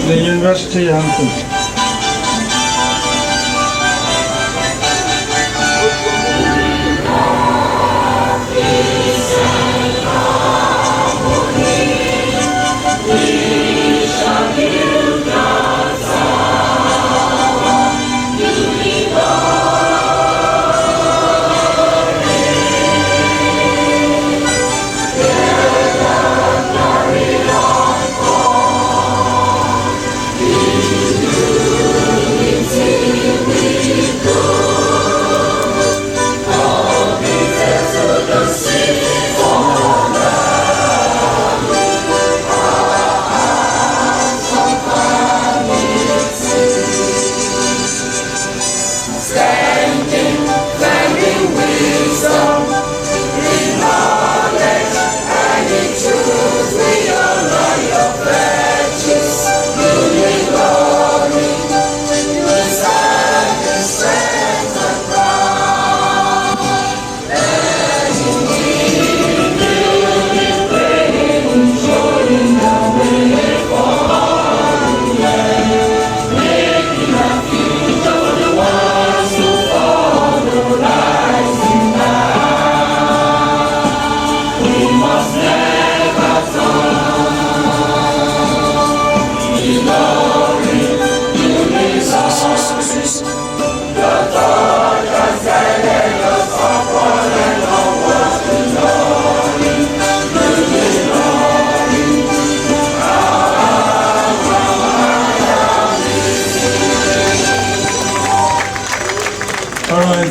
The university anthem.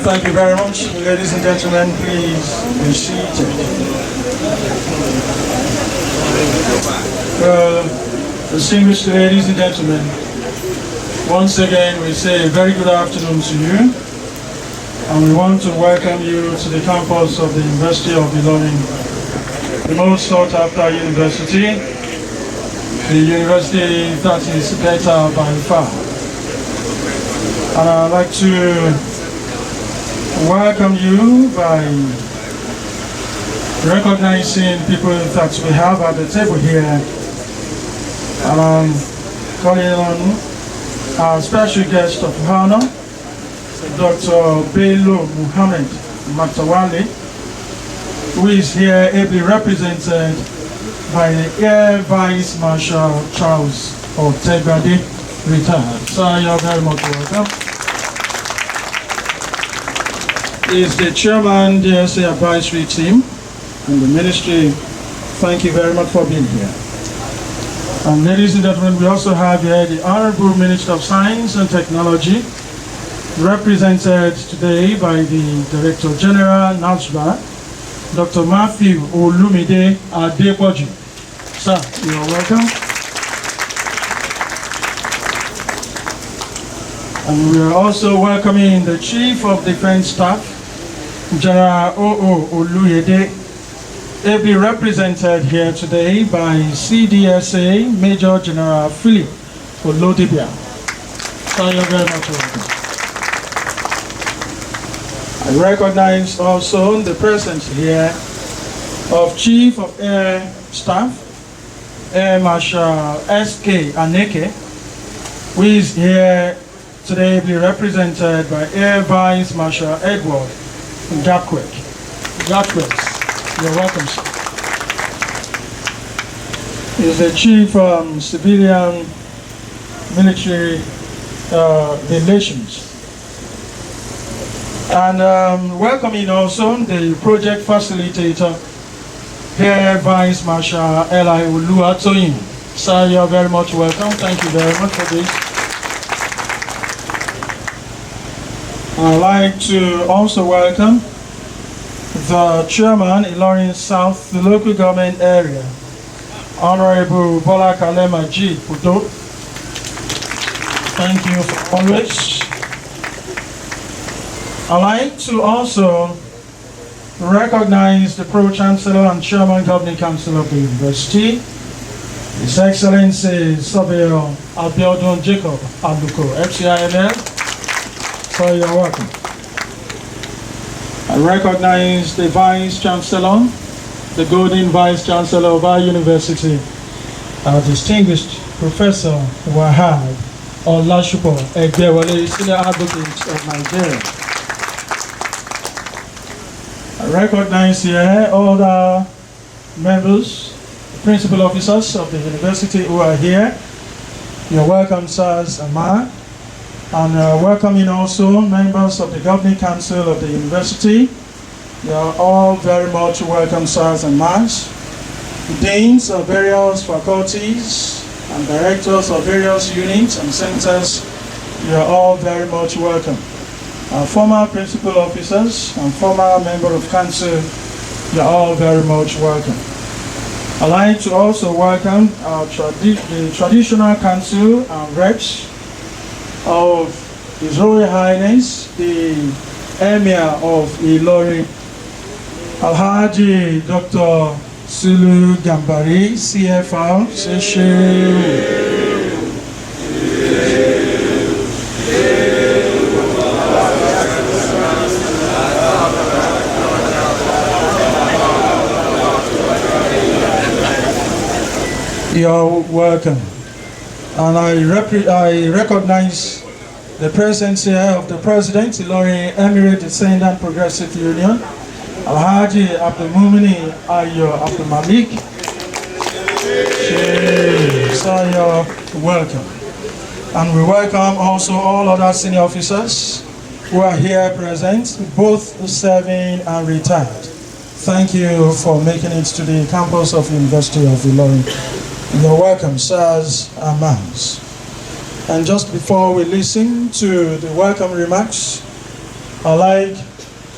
Thank you very much. Ladies and gentlemen, please be seated. Distinguished ladies and gentlemen, once again we say a very good afternoon to you, and we want to welcome you to the campus of the University of Unilorin, the most sought after university, the university that is better by far. And I'd like to welcome you by recognizing people that we have at the table here, and I'm calling on our special guest of honor, Dr. Bello Muhammad Matawale, who is here ably represented by the Air Vice Marshal Charles Otegbade, retired. So you're very much welcome. He is the chairman DSA advisory team and the ministry. Thank you very much for being here. And ladies and gentlemen, we also have here the Honorable Minister of Science and Technology, represented today by the Director General NASBA, Dr. Matthew Olumide Adepoju. Sir, you are welcome. And we are also welcoming the Chief of Defense Staff, General O.O. Oluyede, ably represented here today by CDSA Major General Philip Olodibia. Thank you very much. Welcome. I recognize also the presence here of Chief of Air Staff, Air Marshal S.K. Aneke, who is here today ably represented by Air Vice Marshal Edward Jacques. You're welcome, sir. He's the Chief Civilian Military Relations. And welcoming also the project facilitator, Air Vice Marshal Eli Oluwatoyin. Sir, you're very much welcome. Thank you very much for this. I'd like to also welcome the chairman, Ilorin South, the local government area, Honorable Bola Kalema G. Pudo. Thank you for always. I'd like to also recognize the Pro-Chancellor and Chairman Governing Council of the University, His Excellency Sabio Abiodun Jacob Aluko, FCIML. So you're welcome. I recognize the Vice Chancellor, the Golden Vice Chancellor of our university, our distinguished Professor Wahab Olashupo Egbewale, Senior Advocate of Nigeria. I recognize here all the members, principal officers of the university who are here. You're welcome, sirs and ma'am. And welcoming also members of the Governing Council of the university. You are all very much welcome, sirs and ma'ams. Deans of various faculties and directors of various units and centers, you are all very much welcome. Our former principal officers and former member of council, you are all very much welcome. I'd like to also welcome our the traditional council and reps of His Royal Highness, the Emir of Unilorin, Alhaji Dr. Sulu Gambari, CFR, You're welcome. And I recognize the presence here of the President, Unilorin Emirate Descendant Progressive Union, Alhaji Abdulmumini Ayo Abdul Malik. So you're welcome. And we welcome also all other senior officers who are here present, both serving and retired. Thank you for making it to the campus of University of Unilorin. You're welcome, sirs and ma'ams. And just before we listen to the welcome remarks, I'd like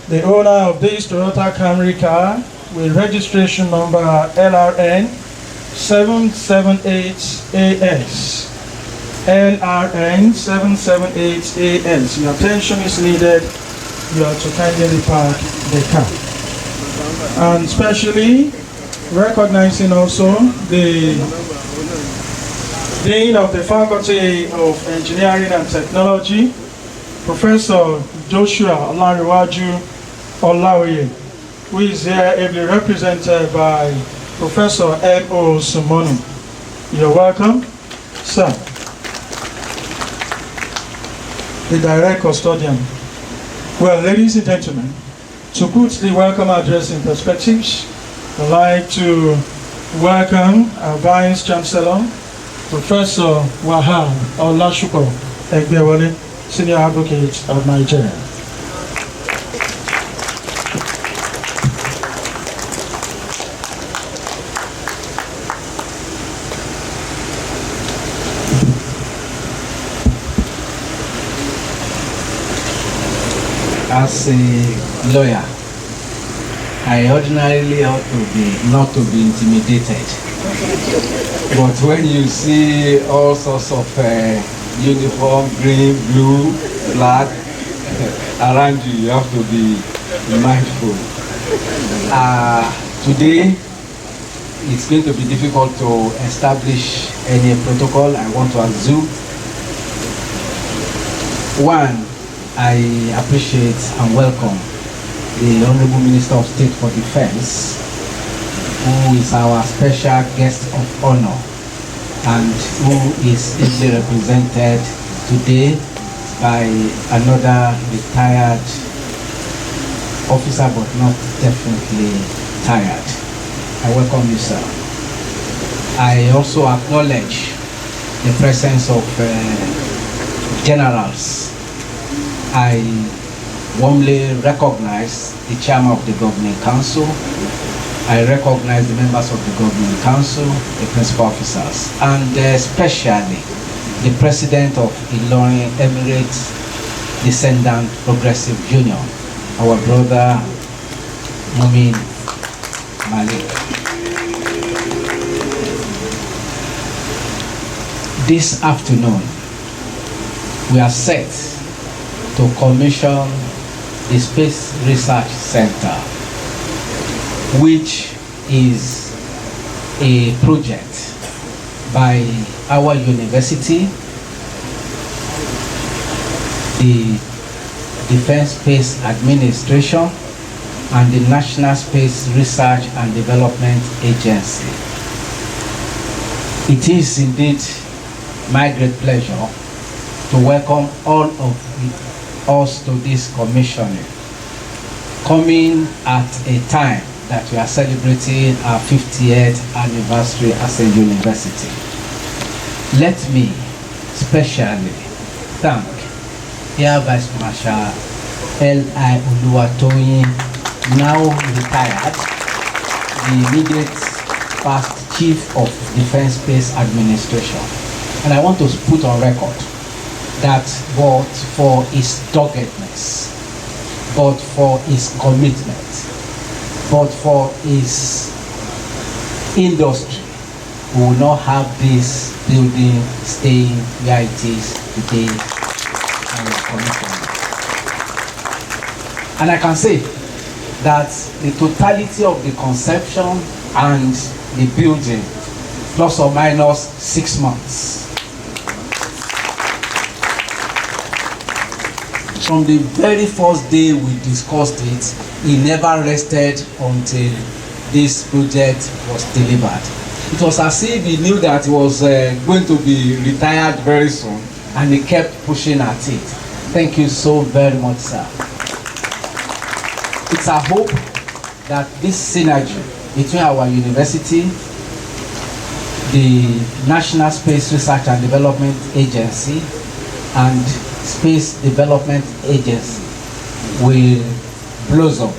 the owner of this Toyota Camry car with registration number LRN 778AS. LRN 778AS. Your attention is needed. You are to kindly park the car. And especially recognizing also the Dean of the Faculty of Engineering and Technology, Professor Joshua Olariwaju Olaoye, who is here ably represented by Professor M.O. Sumonu. You're welcome, sir. The direct custodian. Well, ladies and gentlemen, to put the welcome address in perspectives, I'd like to welcome our Vice Chancellor, Professor Wahab Olashupo Egbewale, Senior Advocate of Nigeria. As a lawyer, I ordinarily ought to be not to be intimidated. But when you see all sorts of uniform, green, blue, black around you, you have to be mindful. Today, it's going to be difficult to establish any protocol. I want to assume. One, I appreciate and welcome the Honorable Minister of State for Defense, who is our special guest of honor and who is ably represented today by another retired officer, but not definitely tired. I welcome you, sir. I also acknowledge the presence of generals. I warmly recognize the chairman of the Governing Council. I recognize the members of the Governing Council, the principal officers, and especially the president of Unilorin Emirates Descendant Progressive Union, our brother Mumin Malik. This afternoon, we are set to commission the Space Research Center, which is a project by our university, the Defense Space Administration, and the National Space Research and Development Agency. It is indeed my great pleasure to welcome all of us to this commissioning, coming at a time that we are celebrating our 50th anniversary as a university. Let me specially thank Air Vice Marshal L.I. Oluwatoyin, now retired, the immediate past Chief of Defense Space Administration. And I want to put on record that but for his doggedness, but for his commitment, but for his industry, we will not have this building staying where it is today and commitment. And I can say that the totality of the conception and the building, plus or minus 6 months. From the very first day we discussed it, he never rested until this project was delivered. It was as if he knew that he was going to be retired very soon, and he kept pushing at it. Thank you so very much, sir. It's our hope that this synergy between our university, the National Space Research and Development Agency, and Space Development Agency will blossom.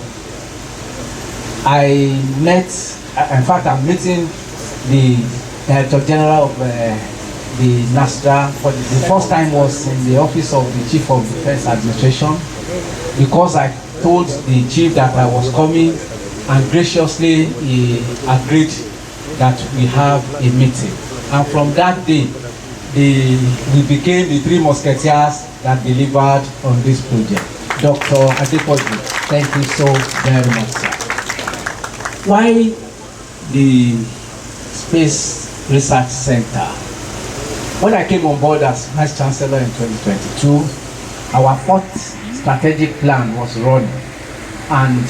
I'm meeting the Director General of the NASDA for the first time was in the office of the Chief of Defense Administration, because I told the chief that I was coming, and graciously he agreed that we have a meeting. And from that day, we became the 3 musketeers that delivered on this project. Dr. Adepoju, thank you so very much, sir. Why the Space Research Center? When I came on board as Vice Chancellor in 2022, our 4th strategic plan was running and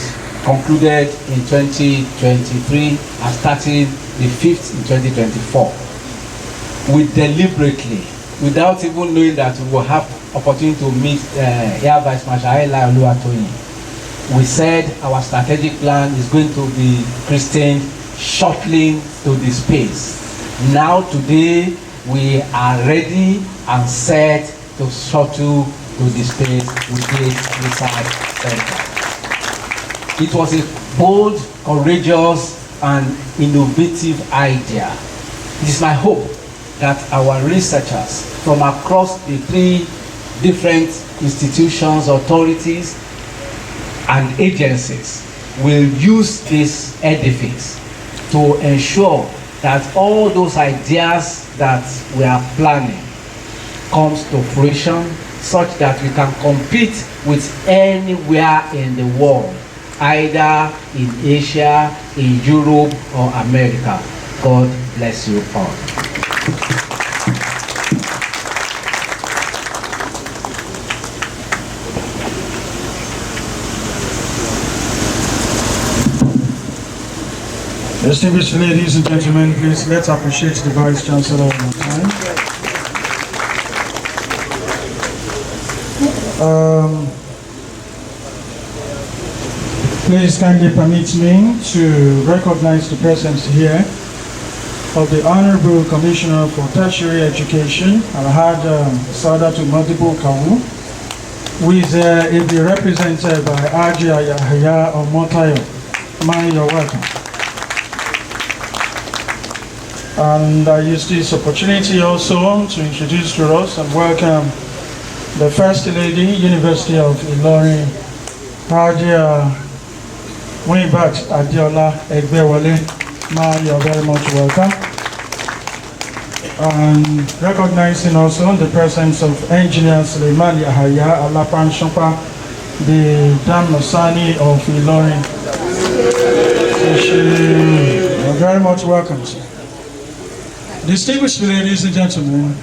concluded in 2023 and starting the 5th in 2024. We deliberately, without even knowing that we will have opportunity to meet Air Vice Marshal L.I. Oluwatoyin, we said our strategic plan is going to be christened shuttling to the space. Now today we are ready and set to shuttle to the space with this research center. It was a bold, courageous, and innovative idea. It is my hope that our researchers from across the 3 different institutions, authorities, and agencies will use this edifice to ensure that all those ideas that we are planning comes to fruition, such that we can compete with anywhere in the world, either in Asia, in Europe, or America. God bless you all. Distinguished ladies and gentlemen, please let's appreciate the Vice Chancellor one more time. Please kindly permit me to recognize the presence here of the Honorable Commissioner for Tertiary Education, Alhaj Saadatu Modibo Kawu, who is ably represented by Ajia Yahya Omotayo. Man, you're welcome. And I use this opportunity also to introduce to us and welcome the First Lady, University of Unilorin, Ajia Wibat Adiola Egbewale. Ma, you're very much welcome. And recognizing also the presence of Engineer Suleiman Yahaya Alapan Shompa, the Dam Nosani of Unilorin. You're very much welcome, sir. Distinguished ladies and gentlemen,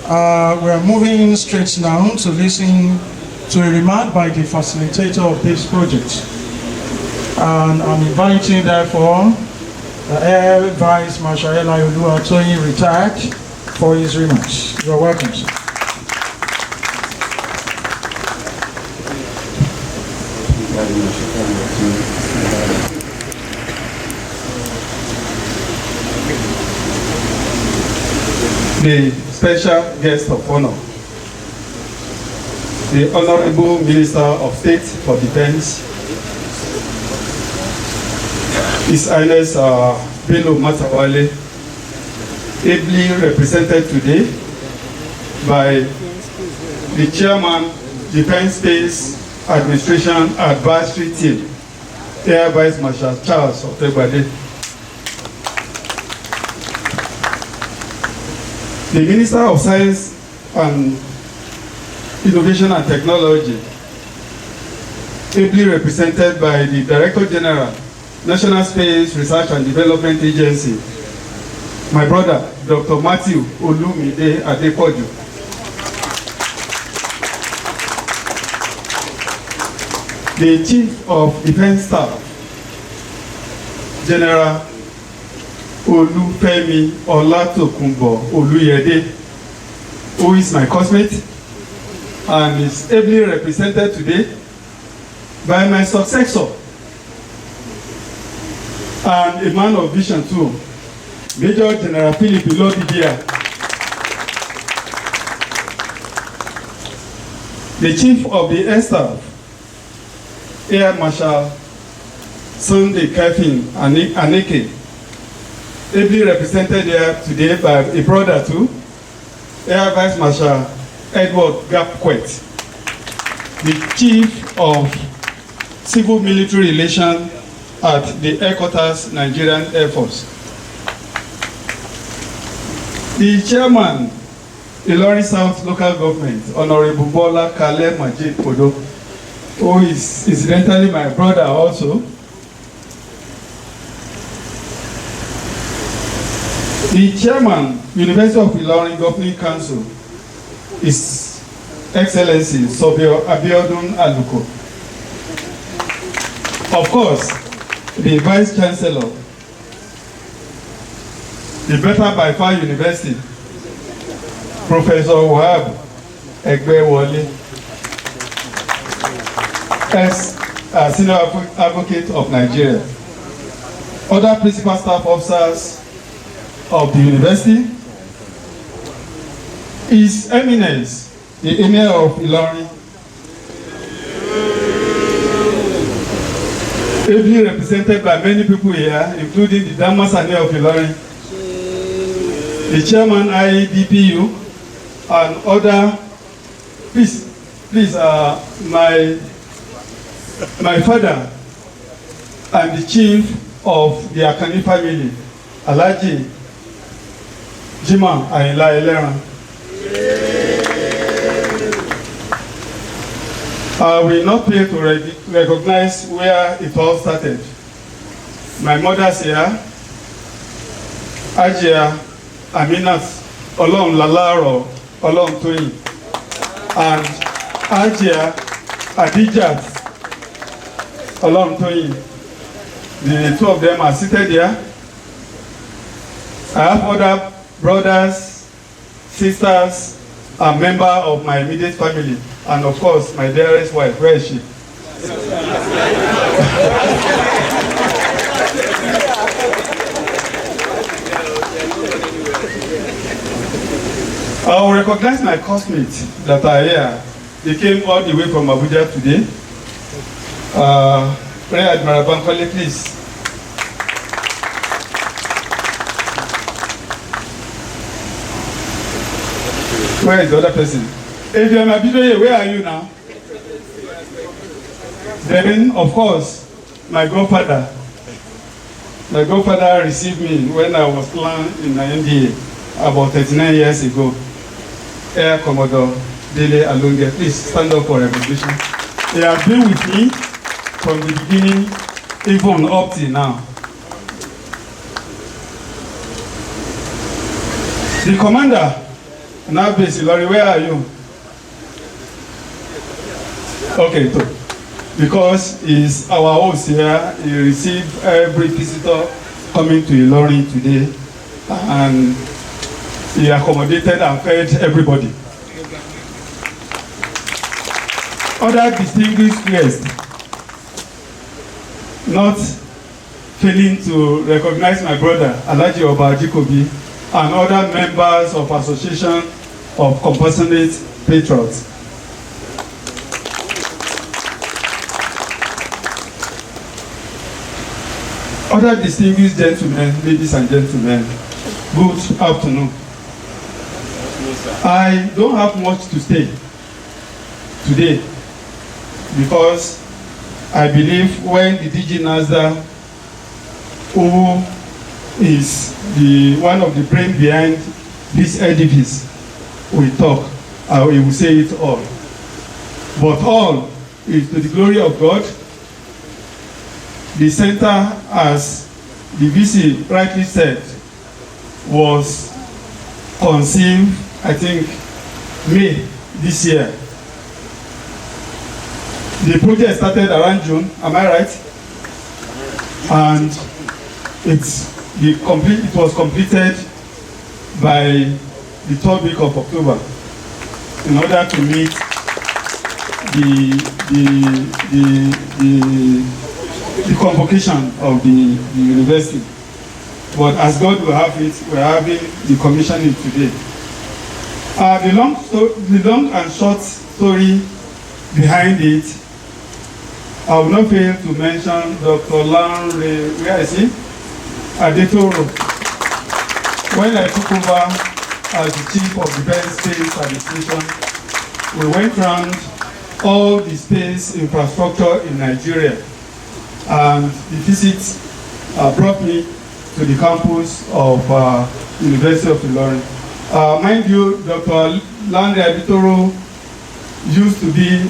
we are moving straight now to listen to a remark by the facilitator of this project. And I'm inviting, therefore, Air Vice Marshal Elayolu Atoyin, retired, for his remarks. You're welcome, sir. The special guest of honor, the Honorable Minister of State for Defense, His Highness Bello Matawale, ably represented today by the Chairman, Defense Space Administration Advisory Team, Air Vice Marshal Charles Otegbade. The Minister of Science and Innovation and Technology, ably represented by the Director General, National Space Research and Development Agency, my brother, Dr. Matthew Olumide Adepoju. The Chief of Defense Staff, General Olufemi Olatokunbo Oluyede, who is my classmate and is ably represented today by my successor and a man of vision too, Major General Philip Ilodidia, the Chief of the Air Staff, Air Marshal Sunday Kevin Aneke, ably represented here today by a brother too, Air Vice Marshal Edward Gapquet, the Chief of Civil Military Relations at the Headquarters Nigerian Air Force. The Chairman, Ilorin South Local Government, Honorable Bola Kale Majid Podo, who is incidentally my brother also. The Chairman, University of Ilorin Governing Council, His Excellency Sobio Abiodun Aluko. Of course, the Vice Chancellor, the Better by Far University, Professor Wahab Egbewole, as Senior Advocate of Nigeria, other principal staff officers of the university, His Eminence, the Emir of Ilorin, ably represented by many people here, including the Damasani of Ilorin, the Chairman IEDPU, and other, please, my father and the Chief of the Akani family, Alhaji Jima Ayinla Eleran. I will not fail to recognize where it all started. My mother's here, Ajia Aminat Olom Lalaro Olom Toyin, and Ajia Adijat Olom Toyin. The two of them are seated here. I have other brothers, sisters, and members of my immediate family, and of course, my dearest wife. Where is she? I will recognize my classmates that are here. They came all the way from Abuja today. Rear Admiral Bankole, please. Where is the other person? Adrian Abidoye, where are you now? Then, of course, my godfather. My godfather received me when I was planning in the NDA about 39 years ago. Air Commodore Dele Alonge, please stand up for recognition. They have been with me from the beginning, even up till now. The commander, now based, Lori, where are you? Okay, so because he's our host here. He received every visitor coming to Ilorin today, and he accommodated and fed everybody. Other distinguished guests, not failing to recognize my brother, Alhaji Oba Ajikobi, and other members of Association of Compassionate Patriots. Other distinguished gentlemen, ladies and gentlemen, good afternoon. I don't have much to say today because I believe when the DG Nazda, who is one of the brain behind this edifice, will talk, he will say it all. But all is to the glory of God. The center, as the VC rightly said, was conceived, I think, May this year. The project started around June, am I right? And it was completed by the 3rd week of October in order to meet the convocation of the university. But as God will have it, we're having the commissioning today. The long and short story behind it, I will not fail to mention Dr. Lanre, where is he? Adetoro. When I took over as the Chief of Defense Space Administration, we went around all the space infrastructure in Nigeria, and the visit brought me to the campus of University of Ilorin. Mind you, Dr. Lanre Adetoro used to be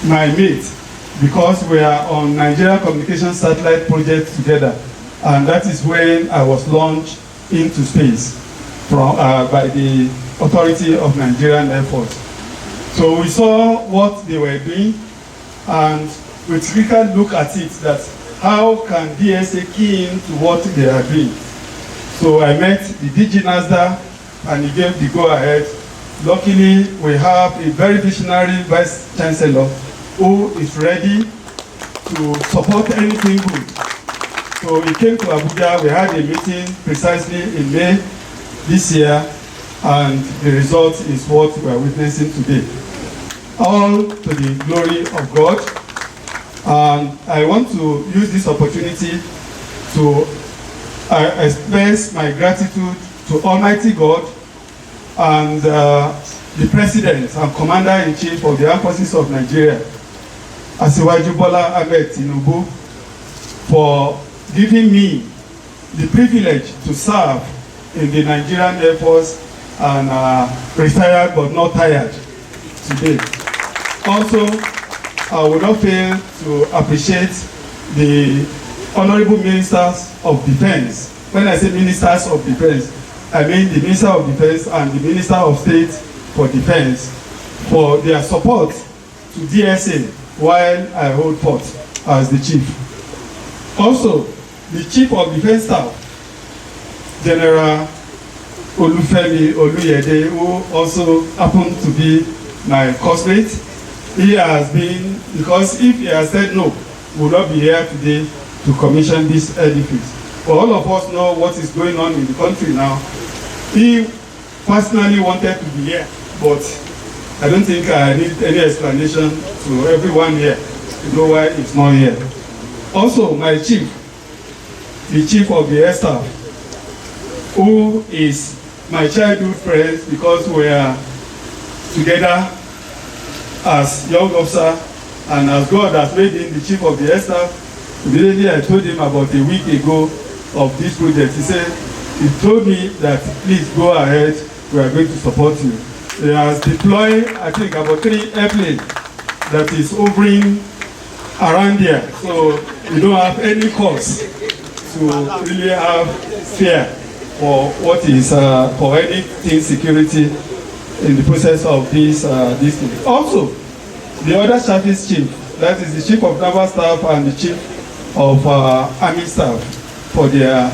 my mate because we are on Nigeria Communication Satellite Project together, and that is when I was launched into space by the Authority of Nigerian Air Force. So we saw what they were doing, and we took a look at it, that how can DSA key into what they are doing. So I met the DG Nazda, and he gave the go-ahead. Luckily, we have a very visionary Vice Chancellor who is ready to support anything good. So he came to Abuja, we had a meeting precisely in May this year, and the result is what we are witnessing today. All to the glory of God. And I want to use this opportunity to express my gratitude to Almighty God and the President and Commander-in-Chief of the Armed Forces of Nigeria, Asiwaju Bola Ahmed Tinubu, for giving me the privilege to serve in the Nigerian Air Force and retired but not tired today. Also, I would not fail to appreciate the Honorable Ministers of Defense. When I say Ministers of Defense, I mean the Minister of Defense and the Minister of State for Defense for their support to DSA while I hold forth as the Chief. Also, the Chief of Defense Staff, General Olufemi Oluyede, who also happened to be my classmate. He has been, because if he has said no, we will not be here today to commission this edifice. But all of us know what is going on in the country now. He personally wanted to be here, but I don't think I need any explanation to everyone here to know why he's not here. Also, my chief, the chief of the air staff, who is my childhood friend because we are together as young officer, and as God has made him the chief of the air staff. Immediately I told him about a week ago of this project. He told me that please go ahead, we are going to support you. He has deployed, I think, about 3 airplanes that is hovering around here. So we don't have any cause to really have fear for what is for anything security in the process of this thing. Also, the other service chief that is the Chief of Naval Staff and the Chief of Army Staff for their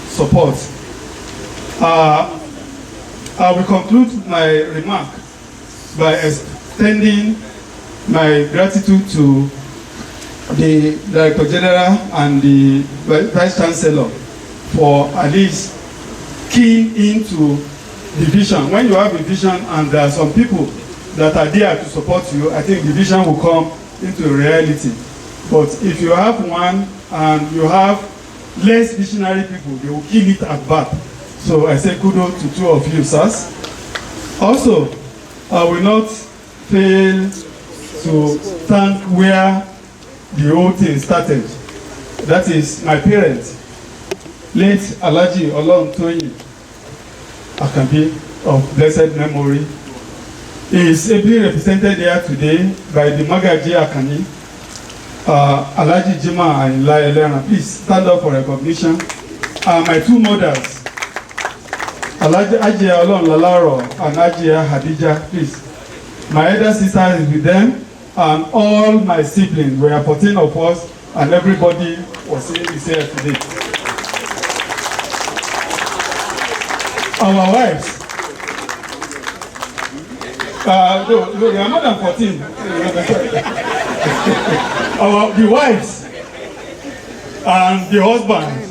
support. I will conclude my remark by extending my gratitude to the Director General and the Vice Chancellor for at least keying into the vision. When you have a vision and there are some people that are there to support you, I think the vision will come into reality. But if you have one and you have less visionary people, they will kill it at birth. So I say kudos to two of you, sirs. Also, I will not fail to thank where the whole thing started. That is my parents, late Alhaji Oloruntoyin Akanbi of blessed memory. He is ably represented here today by the Magaji Akani, Alhaji Jima and Elena. Please stand up for recognition. My two mothers, Alhaji Ajia Olon Lalaro and Ajia Hadija, please. My elder sister is with them, and all my siblings, we are 14 of us, and everybody is here today. Our wives, no, they are more than 14. The wives and the husbands,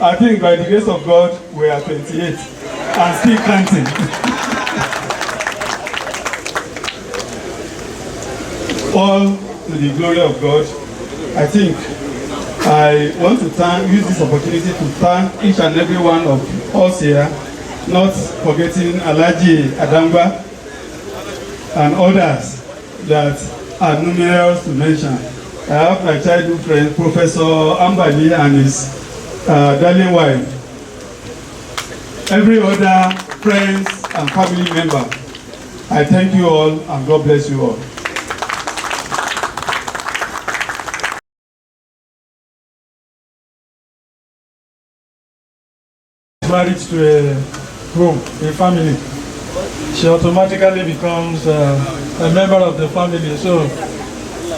I think by the grace of God, we are 28 and still counting. All to the glory of God. I think I want to use this opportunity to thank each and every one of us here, not forgetting Alhaji Adangba and others that are numerous to mention. I have my childhood friend, Professor Ambali, and his darling wife. Every other friends and family member, I thank you all and God bless you all. Married to a home, a family, she automatically becomes a member of the family. So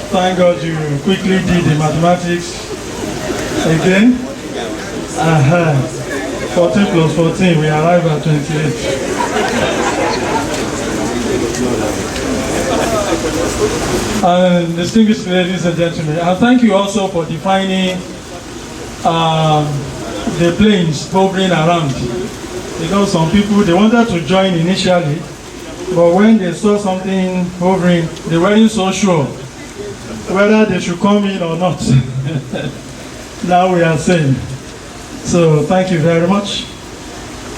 thank God you quickly did the mathematics again. 14 plus 14, we arrive at 28. And distinguished ladies and gentlemen, I thank you also for defining the planes hovering around, because some people, they wanted to join initially, but when they saw something hovering, they weren't so sure whether they should come in or not. Now we are saying. So thank you very much.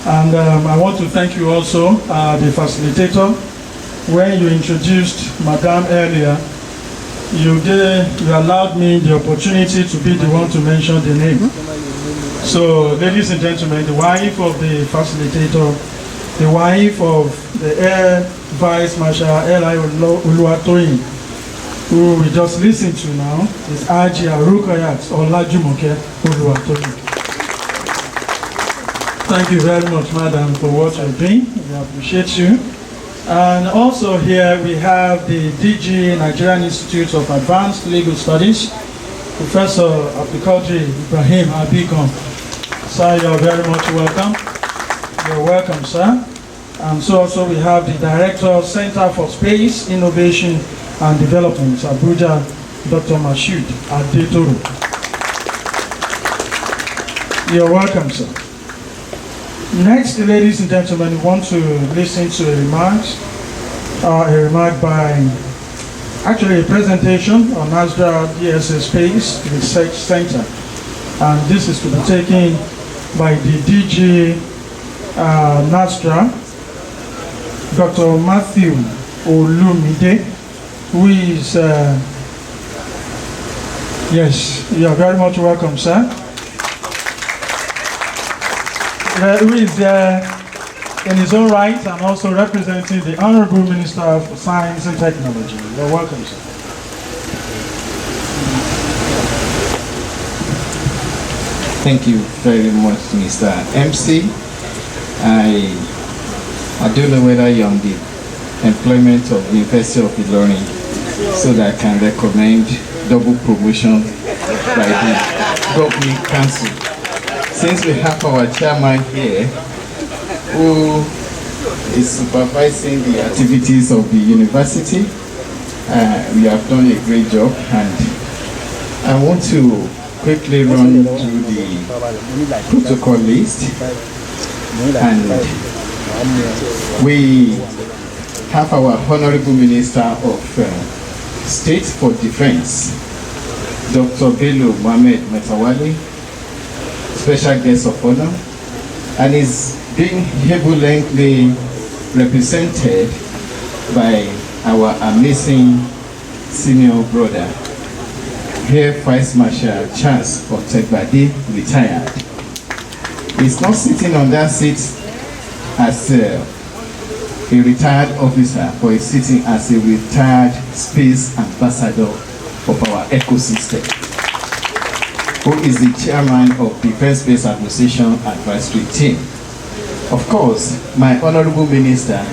And I want to thank you also, the facilitator. When you introduced Madame earlier, you allowed me the opportunity to be the one to mention the name. So, ladies and gentlemen, the wife of the facilitator, the wife of the Air Vice Marshal Eli Oluwatoyin, who we just listened to now, is Ajia Rukayat Olajumoke Oluwatoyin. Thank you very much, madam, for what you're doing. We appreciate you. And also here we have the DG Nigerian Institute of Advanced Legal Studies, Professor Abdulkadir Ibrahim Abikon. Sir, you're very much welcome. You're welcome, sir. And so also we have the Director, Center for Space, Innovation and Development, Abuja, Dr. Mashood Adetoro. You're welcome, sir. Next, ladies and gentlemen, we want to listen to a remark by, actually a presentation on NASDA DSA Space Research Center. And this is to be taken by the DG NASDA, Dr. Matthew Olumide, who is, yes, you are very much welcome, sir. Who is there in his own right and also representing the Honorable Minister for Science and Technology. You're welcome, sir. Thank you very much, Mr. MC. I don't know whether you're on the employment of the University of Unilorin so that I can recommend double promotion by the governing council. Since we have our chairman here who is supervising the activities of the university, we have done a great job, and I want to quickly run through the protocol list. And we have our Honorable Minister of State for Defense, Dr. Bello Mohamed Metawali, special guest of honor, and is being heavily represented by our amazing senior brother, Air Vice Marshal Charles Otegbade, retired. He's not sitting on that seat as a retired officer, but he's sitting as a retired space ambassador of our ecosystem, who is the chairman of Defense Space Administration Advisory Team. Of course, my honorable minister,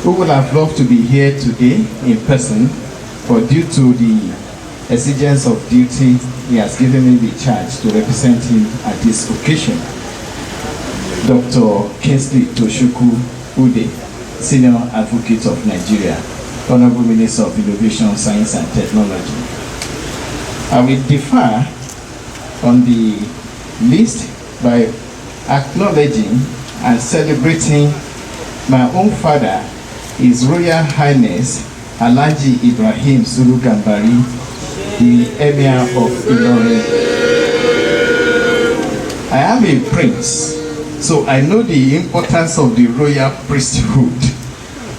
who would have loved to be here today in person, but due to the exigence of duty, he has given me the charge to represent him at this occasion. Dr. Kingsley Toshuku Ude, Senior Advocate of Nigeria, Honorable Minister of Innovation, Science and Technology. I will differ on the list by acknowledging and celebrating my own father, His Royal Highness Alhaji Ibrahim Sulu Gambari, the Emir of Unilorin. I am a prince, so I know the importance of the royal priesthood.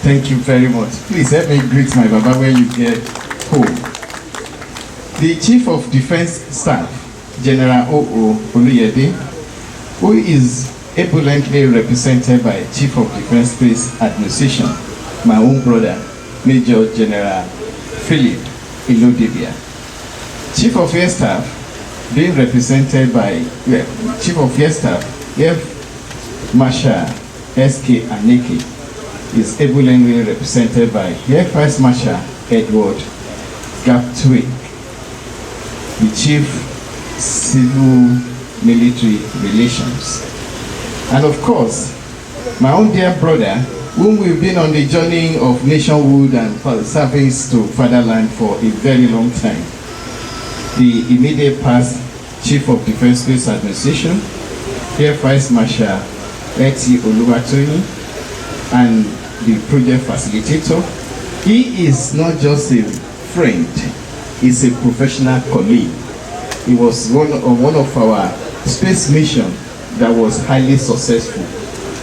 Thank you very much. Please help me greet my Baba when you get home. The Chief of Defense Staff, General O.O. Oluyede, who is abundantly represented by Chief of Defense Space Administration, my own brother, Major General Philip Ilodibia. Chief of Air Staff, being represented by Chief of Air Staff, Air Marshal S.K. Aneke, is ably represented by Air Vice Marshal Edward Gaptwick, the Chief Civil Military Relations. And of course, my own dear brother, whom we've been on the journey of nationhood and service to fatherland for a very long time, the immediate past Chief of Defense Space Administration, Air Vice Marshal Eti Oluwatoyin, and the project facilitator. He is not just a friend, he's a professional colleague. He was one of our space missions that was highly successful.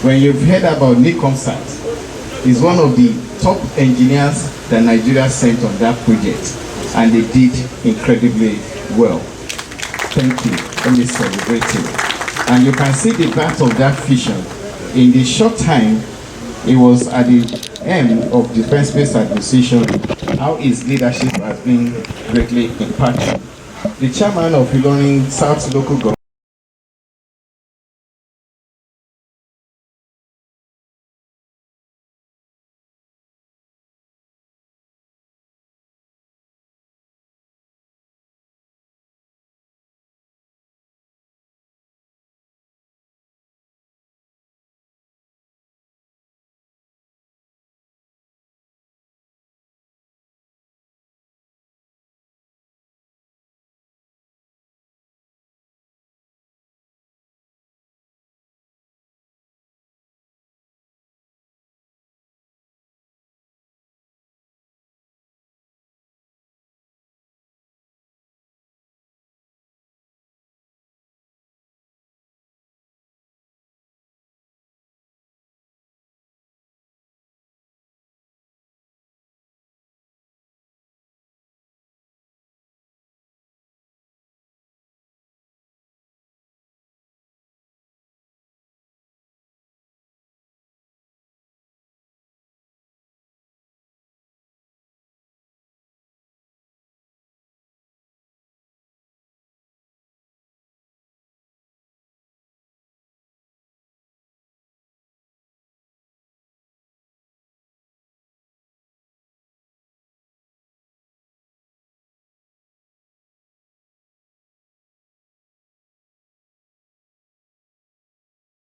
When you've heard about NICOMSAT, he's one of the top engineers that Nigeria sent on that project, and they did incredibly well. Thank you. Let me celebrate him. And you can see the birth of that vision. In the short time he was at the end of Defense Space Administration, how his leadership has been greatly impacted. The chairman of Unilorin South Local Government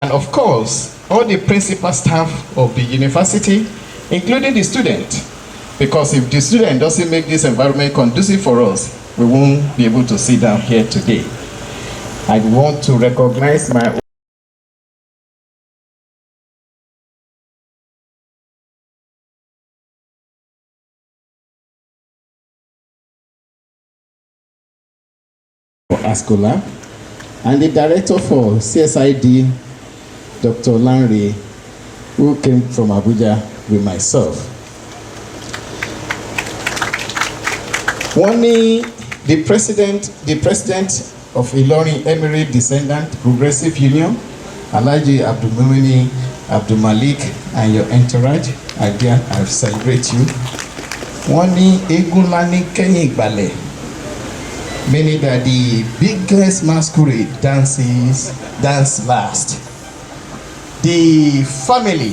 And of course, all the principal staff of the university, including the student, because if the student doesn't make this environment conducive for us, we won't be able to sit down here today. I want to recognize my for ASCOLA and the director for CSID, Dr. Lanre, who came from Abuja with myself. One the president of Ilorin Emirate Descendant Progressive Union, Alhaji Abdulmumini Abdul Malik, and your entourage, again, I celebrate you. One Egunlani Kenyi Gbale, meaning that the biggest masquerade dance last. The family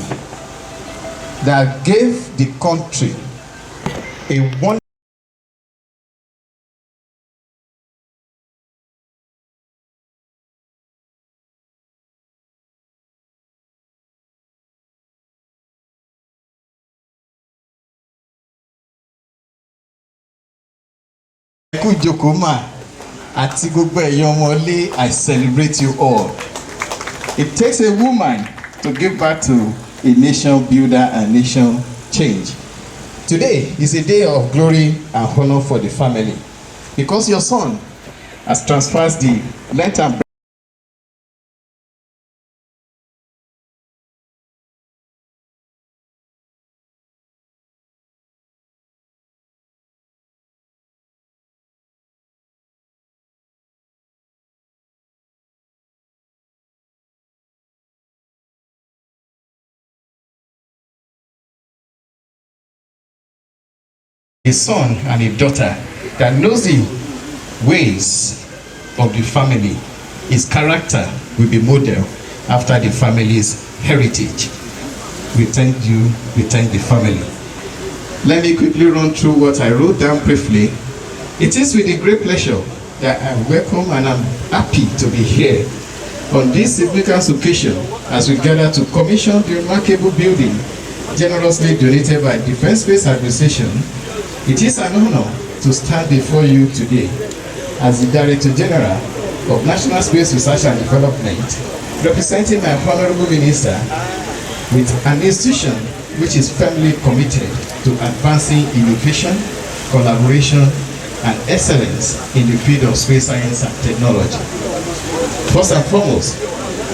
that gave the country a wonderful àti gbogbo ẹ̀yin ọmọlé, I celebrate you all. It takes a woman to give birth to a nation builder and nation change. Today is a day of glory and honor for the family because your son has transferred the length and breadth a son and a daughter that knows the ways of the family. His character will be modeled after the family's heritage. We thank you, we thank the family. Let me quickly run through what I wrote down briefly. It is with a great pleasure that I welcome and I'm happy to be here on this significant occasion as we gather to commission the remarkable building generously donated by Defense Space Administration. It is an honor to stand before you today as the Director General of National Space Research and Development, representing my Honorable Minister with an institution which is firmly committed to advancing innovation, collaboration, and excellence in the field of space science and technology. First and foremost,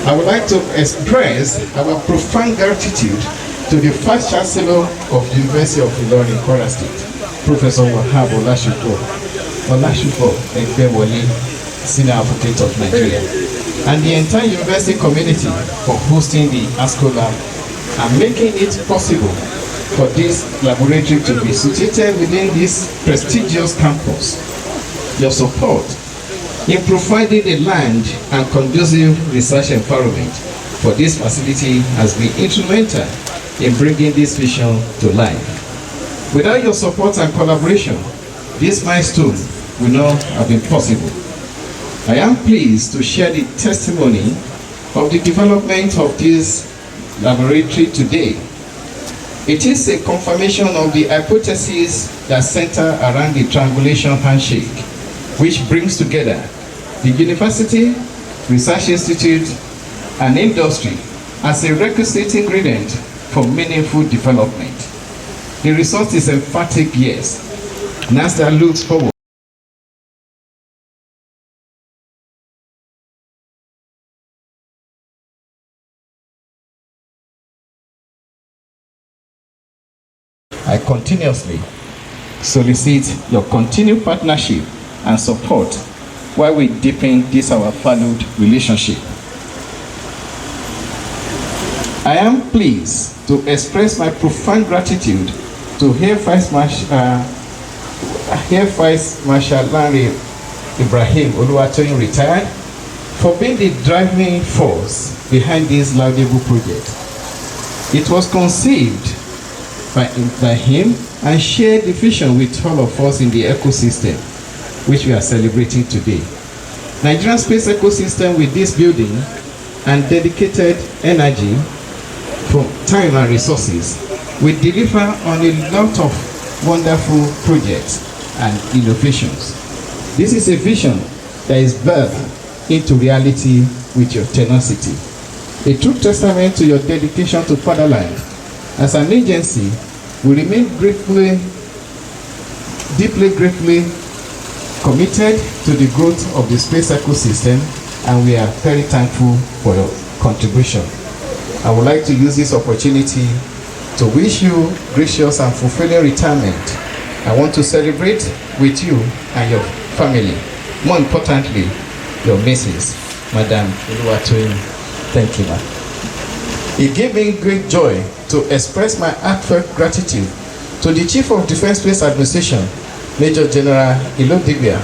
I would like to express our profound gratitude to the Vice Chancellor of the University of Ilorin, Kwara State, Professor Wahab Olashupo Egbewole, Senior Advocate of Nigeria, and the entire university community for hosting the ASCO Lab and making it possible for this laboratory to be situated within this prestigious campus. Your support in providing a land and conducive research environment for this facility has been instrumental in bringing this vision to life. Without your support and collaboration, this milestone would not have been possible. I am pleased to share the testimony of the development of this laboratory today. It is a confirmation of the hypothesis that center around the triangulation handshake, which brings together the university, research institute, and industry as a requisite ingredient for meaningful development. The result is emphatic yes. NASDAQ looks forward. I continuously solicit your continued partnership and support while we deepen this our valued relationship. I am pleased to express my profound gratitude to Air Vice Marshal Lanre Ibrahim Oluwatoyin retired for being the driving force behind this laudable project. It was conceived by him and shared the vision with all of us in the ecosystem, which we are celebrating today. Nigerian space ecosystem with this building and dedicated energy from time and resources, we deliver on a lot of wonderful projects and innovations. This is a vision that is birthed into reality with your tenacity. A true testament to your dedication to fatherland. As an agency, we remain deeply gratefully committed to the growth of the space ecosystem, and we are very thankful for your contribution. I would like to use this opportunity to wish you gracious and fulfilling retirement. I want to celebrate with you and your family. More importantly, your Mrs. Madam Oluwatoyin. Thank you, ma'am. It gave me great joy to express my heartfelt gratitude to the Chief of Defense Space Administration, Major General Ilodibia,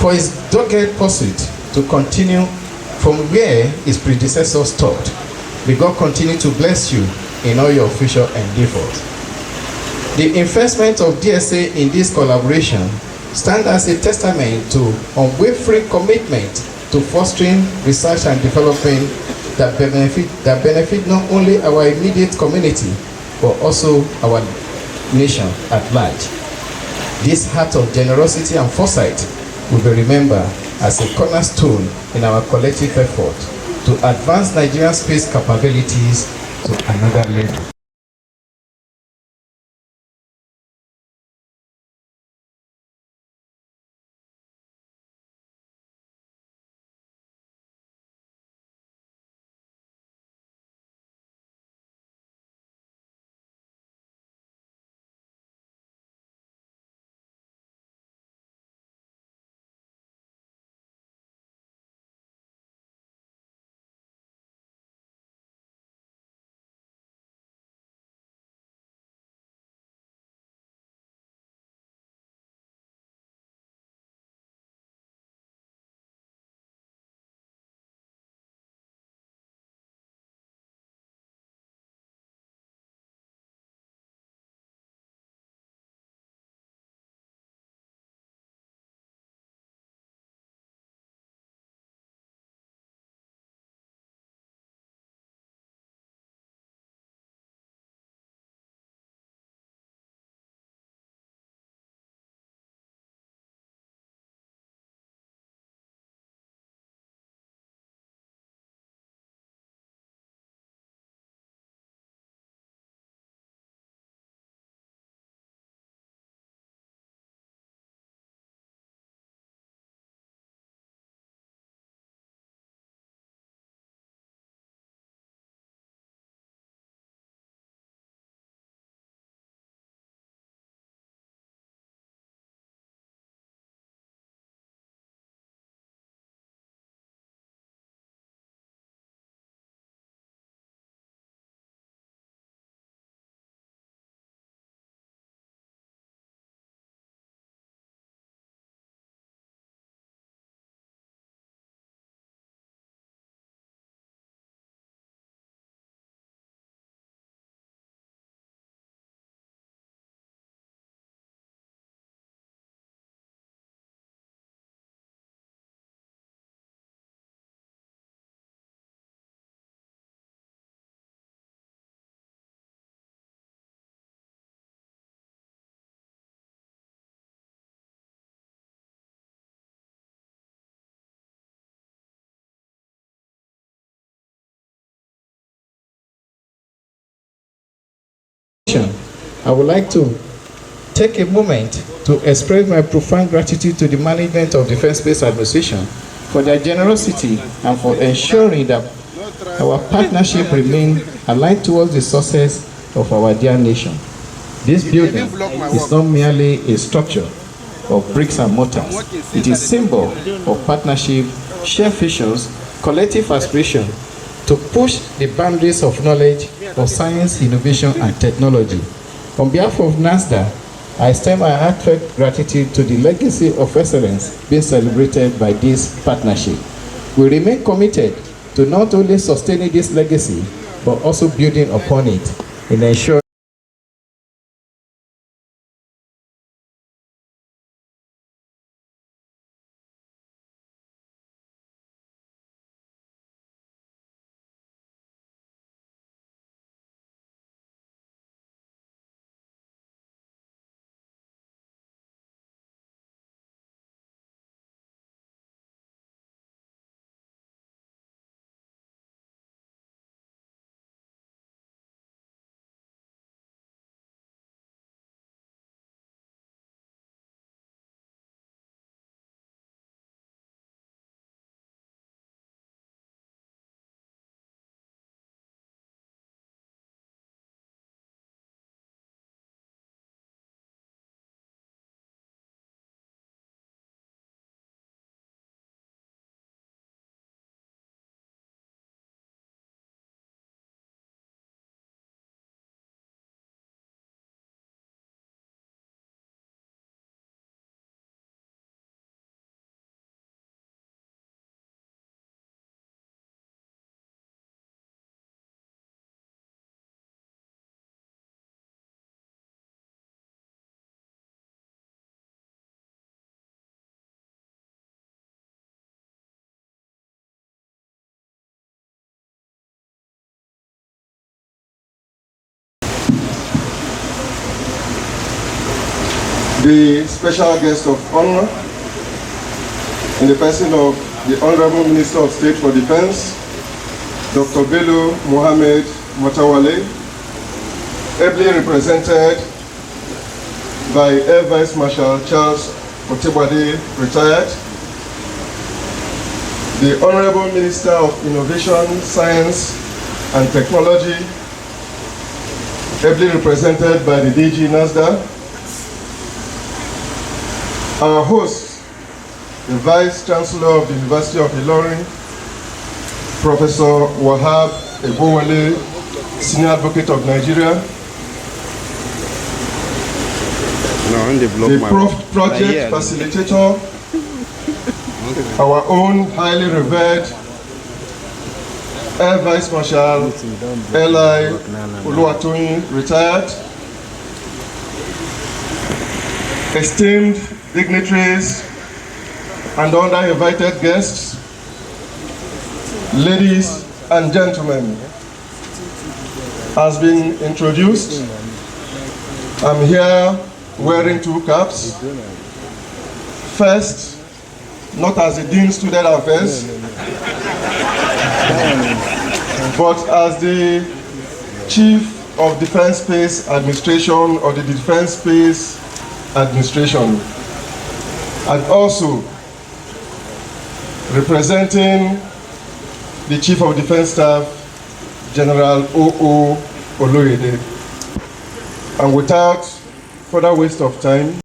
for his dogged pursuit to continue from where his predecessors stopped. May God continue to bless you in all your official endeavors. The investment of DSA in this collaboration stands as a testament to unwavering commitment to fostering research and development that benefit not only our immediate community, but also our nation at large. This heart of generosity and foresight will be remembered as a cornerstone in our collective effort to advance Nigerian space capabilities to another level. I would like to take a moment to express my profound gratitude to the management of Defense Space Administration for their generosity and for ensuring that our partnership remains aligned towards the success of our dear nation. This building is not merely a structure of bricks and mortars. It is a symbol of partnership, shared visions, collective aspiration to push the boundaries of knowledge, of science, innovation, and technology. On behalf of NASDA, I extend my heartfelt gratitude to the legacy of excellence being celebrated by this partnership. We remain committed to not only sustaining this legacy, but also building upon it in ensuring the special guest of honor in the person of the Honorable Minister of State for Defense, Dr. Bello Mohammed Motawale, ably represented by Air Vice Marshal Charles Otebade, retired, the Honorable Minister of Innovation, Science and Technology, ably represented by the DG NASDA, our host, the Vice Chancellor of the University of Unilorin, Professor Wahab Ebowale, Senior Advocate of Nigeria, the project facilitator, our own highly revered Air Vice Marshal Eli Oluwatoyin, retired, esteemed dignitaries and other invited guests, ladies and gentlemen, has been introduced. I'm here wearing two caps. First, not as the Dean Student Affairs, but as the Chief of Defense Space Administration or the Defense Space Administration, and also representing the Chief of Defense Staff, General O.O. Oloyede. And without further waste of time,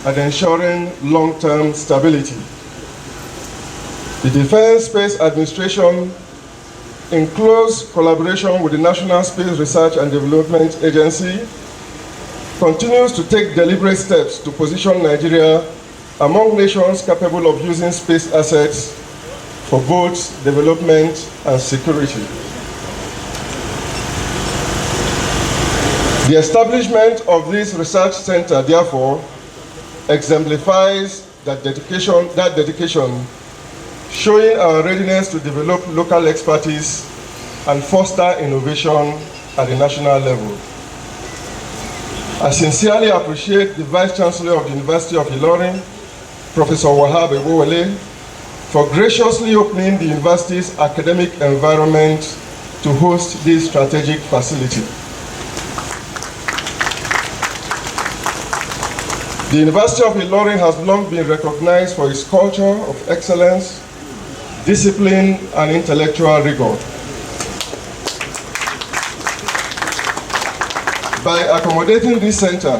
and ensuring long-term stability. The Defense Space Administration, in close collaboration with the National Space Research and Development Agency, continues to take deliberate steps to position Nigeria among nations capable of using space assets for both development and security. The establishment of this research center, therefore, exemplifies that dedication, showing our readiness to develop local expertise and foster innovation at the national level. I sincerely appreciate the Vice Chancellor of the University of Unilorin, Professor Wahab Ebowale, for graciously opening the university's academic environment to host this strategic facility. The University of Unilorin has long been recognized for its culture of excellence, discipline, and intellectual rigor. By accommodating this center,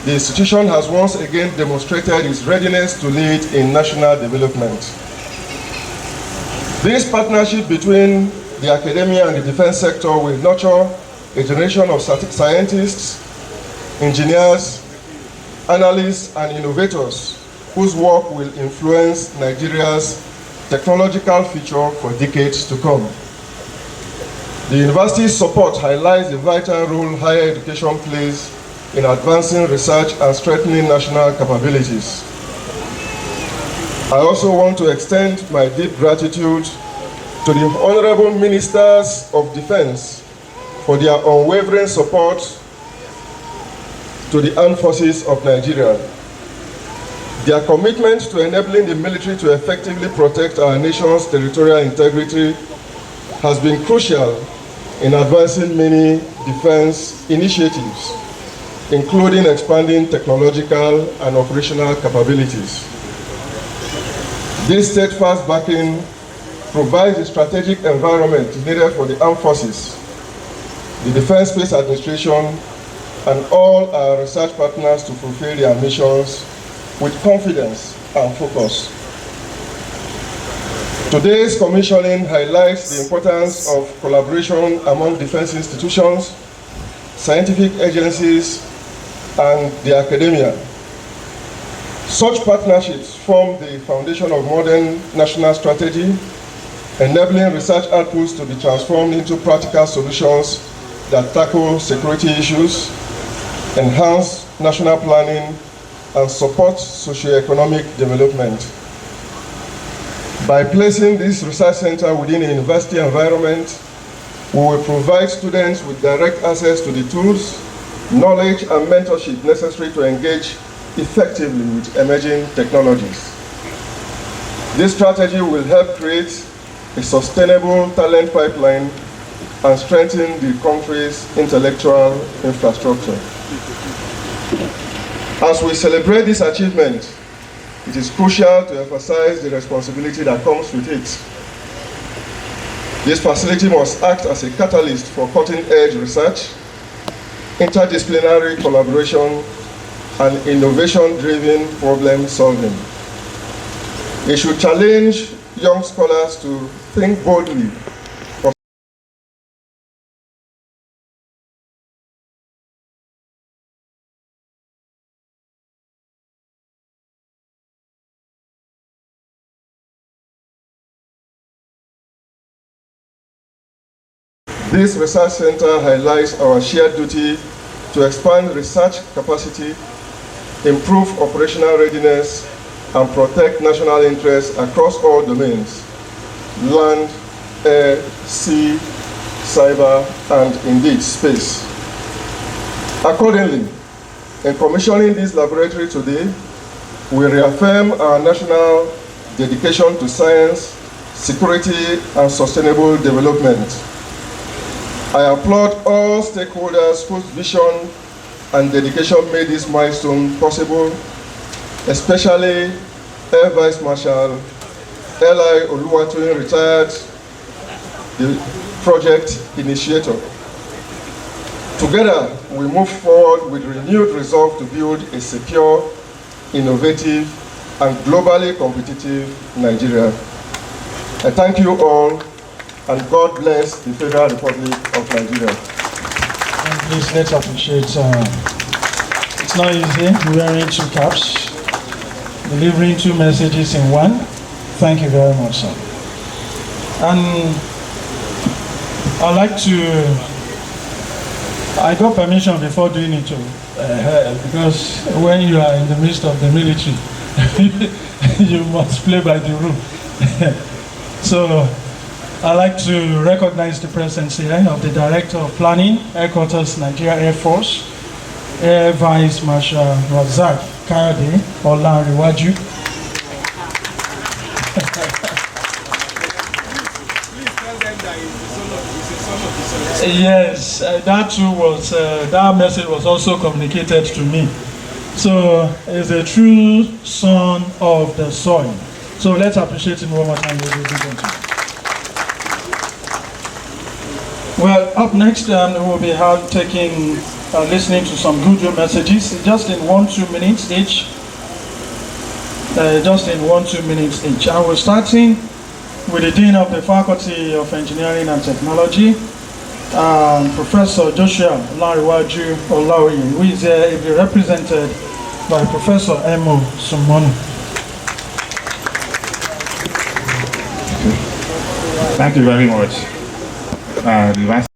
the institution has once again demonstrated its readiness to lead in national development. This partnership between the academia and the defense sector will nurture a generation of scientists, engineers, analysts, and innovators whose work will influence Nigeria's technological future for decades to come. The university's support highlights the vital role higher education plays in advancing research and strengthening national capabilities. I also want to extend my deep gratitude to the Honorable Ministers of Defense for their unwavering support to the armed forces of Nigeria. Their commitment to enabling the military to effectively protect our nation's territorial integrity has been crucial in advancing many defense initiatives, including expanding technological and operational capabilities. This steadfast backing provides the strategic environment needed for the armed forces, the Defense Space Administration, and all our research partners to fulfill their missions with confidence and focus. Today's commissioning highlights the importance of collaboration among defense institutions, scientific agencies, and the academia. Such partnerships form the foundation of modern national strategy, enabling research outputs to be transformed into practical solutions that tackle security issues, enhance national planning, and support socio-economic development. By placing this research center within a university environment, we will provide students with direct access to the tools, knowledge, and mentorship necessary to engage effectively with emerging technologies. This strategy will help create a sustainable talent pipeline and strengthen the country's intellectual infrastructure. As we celebrate this achievement, it is crucial to emphasize the responsibility that comes with it. This facility must act as a catalyst for cutting-edge research, interdisciplinary collaboration, and innovation-driven problem solving. It should challenge young scholars to think boldly. This research center highlights our shared duty to expand research capacity, improve operational readiness, and protect national interests across all domains: land, air, sea, cyber, and indeed space. Accordingly, in commissioning this laboratory today, we reaffirm our national dedication to science, security, and sustainable development. I applaud all stakeholders whose vision and dedication made this milestone possible, especially Air Vice Marshal L.I. Oluwatoyin, retired, the project initiator. Together, we move forward with renewed resolve to build a secure, innovative, and globally competitive Nigeria. I thank you all, and God bless the Federal Republic of Nigeria. And please, let's appreciate, it's not easy wearing two caps, delivering two messages in one. Thank you very much, sir. And I'd like I got permission before doing it too, because when you are in the midst of the military, you must play by the rule. So I'd like to recognize the presence here of the Director of Planning, Headquarters, Nigeria Air Force, Air Vice Marshal Razak Kayode Olanrewaju. Please tell them that he's the son of the son. Yes, that too was, that message was also communicated to me. So, he's a true son of the soil. So let's appreciate him one more time, ladies and gentlemen. Well, up next, we'll be listening to some good messages, just in 1-2 minutes each. And we're starting with the Dean of the Faculty of Engineering and Technology, Professor Joshua Olanrewaju Olaoye, who is here represented by Professor Emo Sumonu. Thank you very much. The Vice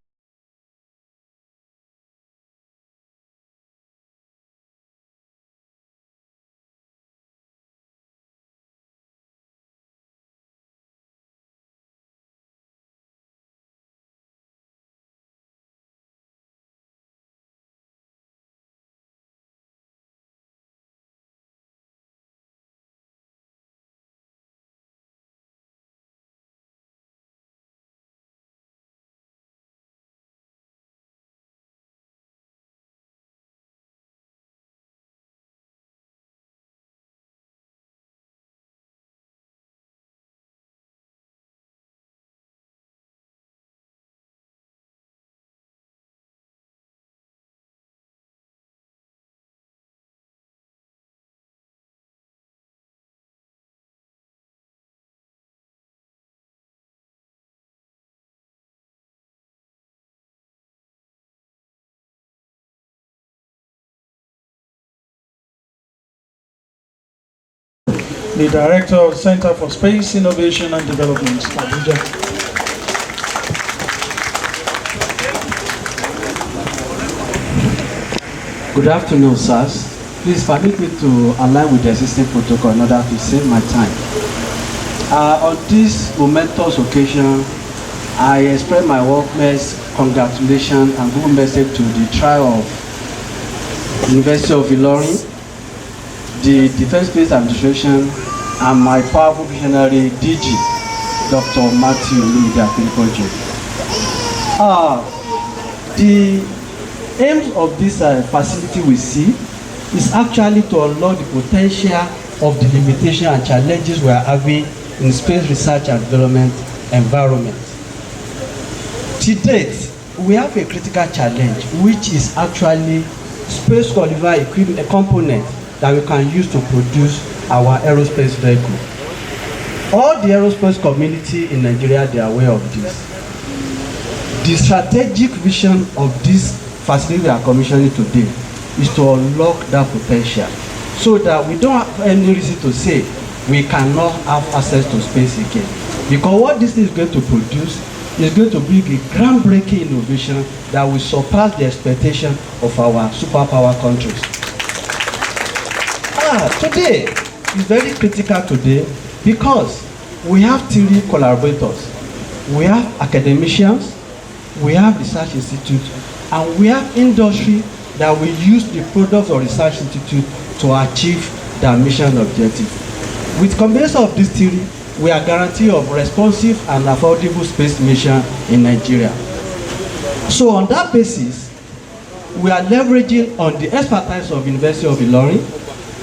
the Director of Center for Space Innovation and Development, Abuja. Good afternoon, sirs. Please permit me to align with the existing protocol in order to save my time. On this momentous occasion, I express my warmest congratulations and good message to the tribe of University of Unilorin, the Defense Space Administration, and my powerful visionary DG, Dr. Matthew Lumide Akinkojo. The aim of this facility we see is actually to unlock the potential of the limitation and challenges we are having in space research and development environment. To date, we have a critical challenge, which is actually space qualified equipment, a component that we can use to produce our aerospace vehicle. All the aerospace community in Nigeria, they are aware of this. The strategic vision of this facility we are commissioning today is to unlock that potential so that we don't have any reason to say we cannot have access to space again. Because what this is going to produce is going to bring a groundbreaking innovation that will surpass the expectation of our superpower countries. Today is very critical today because we have three collaborators. We have academicians, we have research institutes, and we have industry that will use the products of research institute to achieve their mission objective. With combination of these three, we are guarantee of responsive and affordable space mission in Nigeria. So on that basis, we are leveraging on the expertise of University of Unilorin.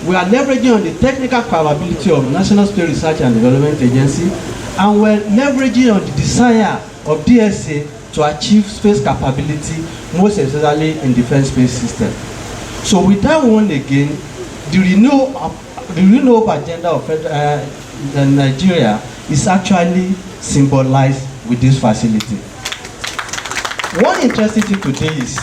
We are leveraging on the technical capability of National Space Research and Development Agency, and we're leveraging on the desire of DSA to achieve space capability, most especially in defense space system. So with that one again, the renewable agenda of Nigeria is actually symbolized with this facility. One interesting thing today is,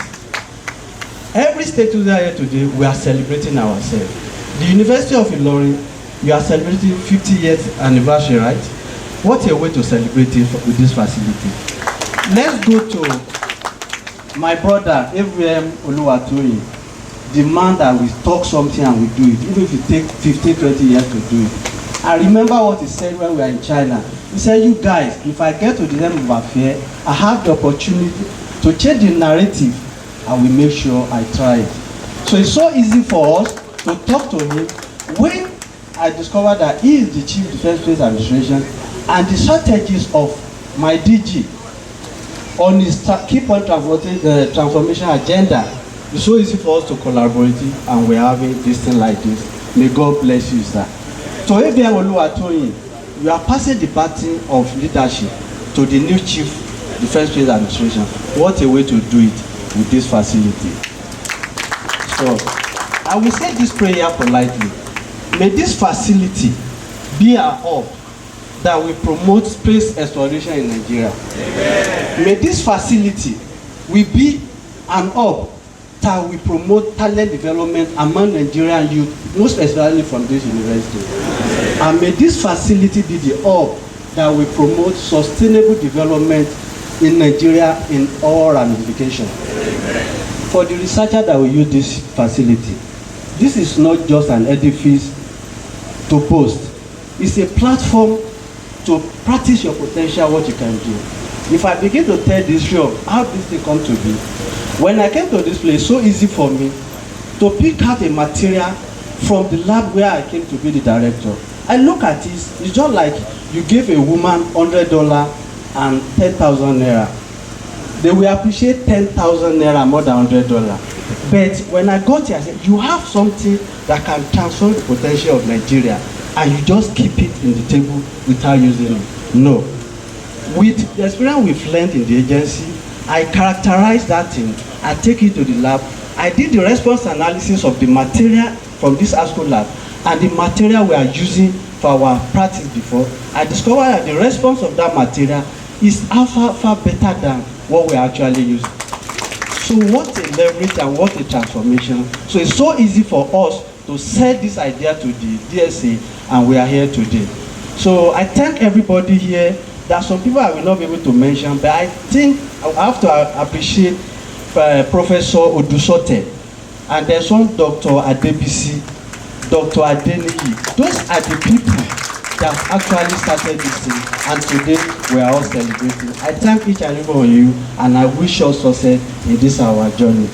every stakeholder here today, we are celebrating ourselves. The University of Unilorin, we are celebrating 50 years anniversary, right? What a way to celebrate it with this facility. Let's go to my brother, AVM Oluwatoyin, the man that we talk something and we do it, even if it takes 15, 20 years to do it. I remember what he said when we were in China. He said, you guys, if I get to the end of affair, I have the opportunity to change the narrative, I will make sure I try it. So it's so easy for us to talk to him when I discovered that he is the Chief Defense Space Administration, and the strategies of my DG on his keep on transformation agenda. It's so easy for us to collaborate, and we're having this thing like this. May God bless you, sir. So AVM Oluwatoyin, you are passing the baton of leadership to the new Chief Defense Space Administration. What a way to do it with this facility. So I will say this prayer politely. May this facility be a hub that will promote space exploration in Nigeria. Amen. May this facility will be an hub that will promote talent development among Nigerian youth, most especially from this university. Amen. And may this facility be the hub that will promote sustainable development in Nigeria in all ramifications. For the researcher that will use this facility, this is not just an edifice to boast. It's a platform to practice your potential, what you can do. If I begin to tell the history of how this thing come to be, when I came to this place, it's so easy for me to pick out a material from the lab where I came to be the director. I look at it, it's just like you give a woman $100 and 10,000 naira. They will appreciate 10,000 naira more than $100. But when I got here, I said, you have something that can transform the potential of Nigeria, and you just keep it in the table without using it. No. With the experience we've learned in the agency, I characterize that thing, I take it to the lab, I did the response analysis of the material from this ASCO lab and the material we are using for our practice before. I discovered that the response of that material is far better than what we are actually using. So what a leverage and what a transformation. So it's so easy for us to sell this idea to the DSA and we are here today. So I thank everybody here. There are some people I will not be able to mention, but I think I have to appreciate Professor Odusote, and there's one Dr. Adebisi, Dr. Adeniyi. Those are the people that actually started this thing, and today we are all celebrating. I thank each and every one of you, and I wish us success in this our journey.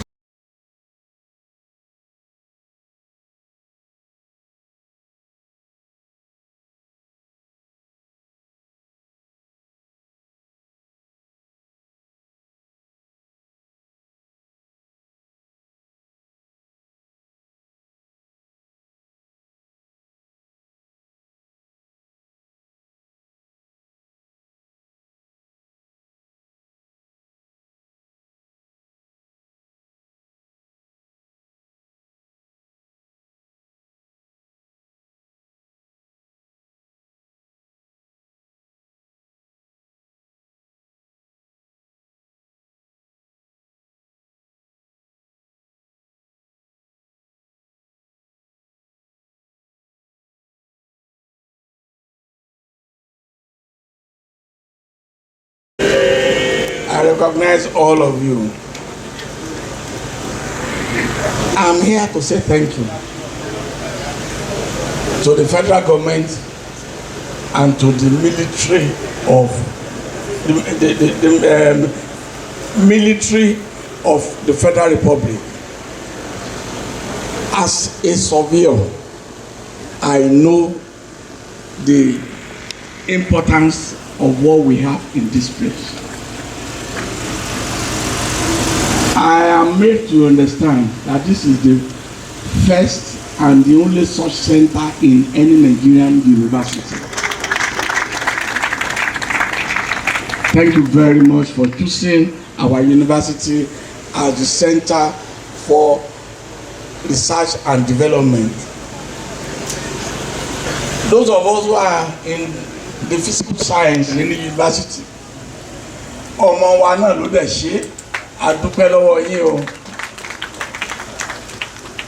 I recognize all of you. I'm here to say thank you to the federal government and to the military of the military of the Federal Republic. As a surveyor, I know the importance of what we have in this place. I am made to understand that this is the first and the only such center in any Nigerian university. Thank you very much for choosing our university as the center for research and development. Those of us who are in the physical science in the university, ọmọ wa náà ló dẹ̀ ṣe àdúpẹ́ lọ́wọ́ yín o,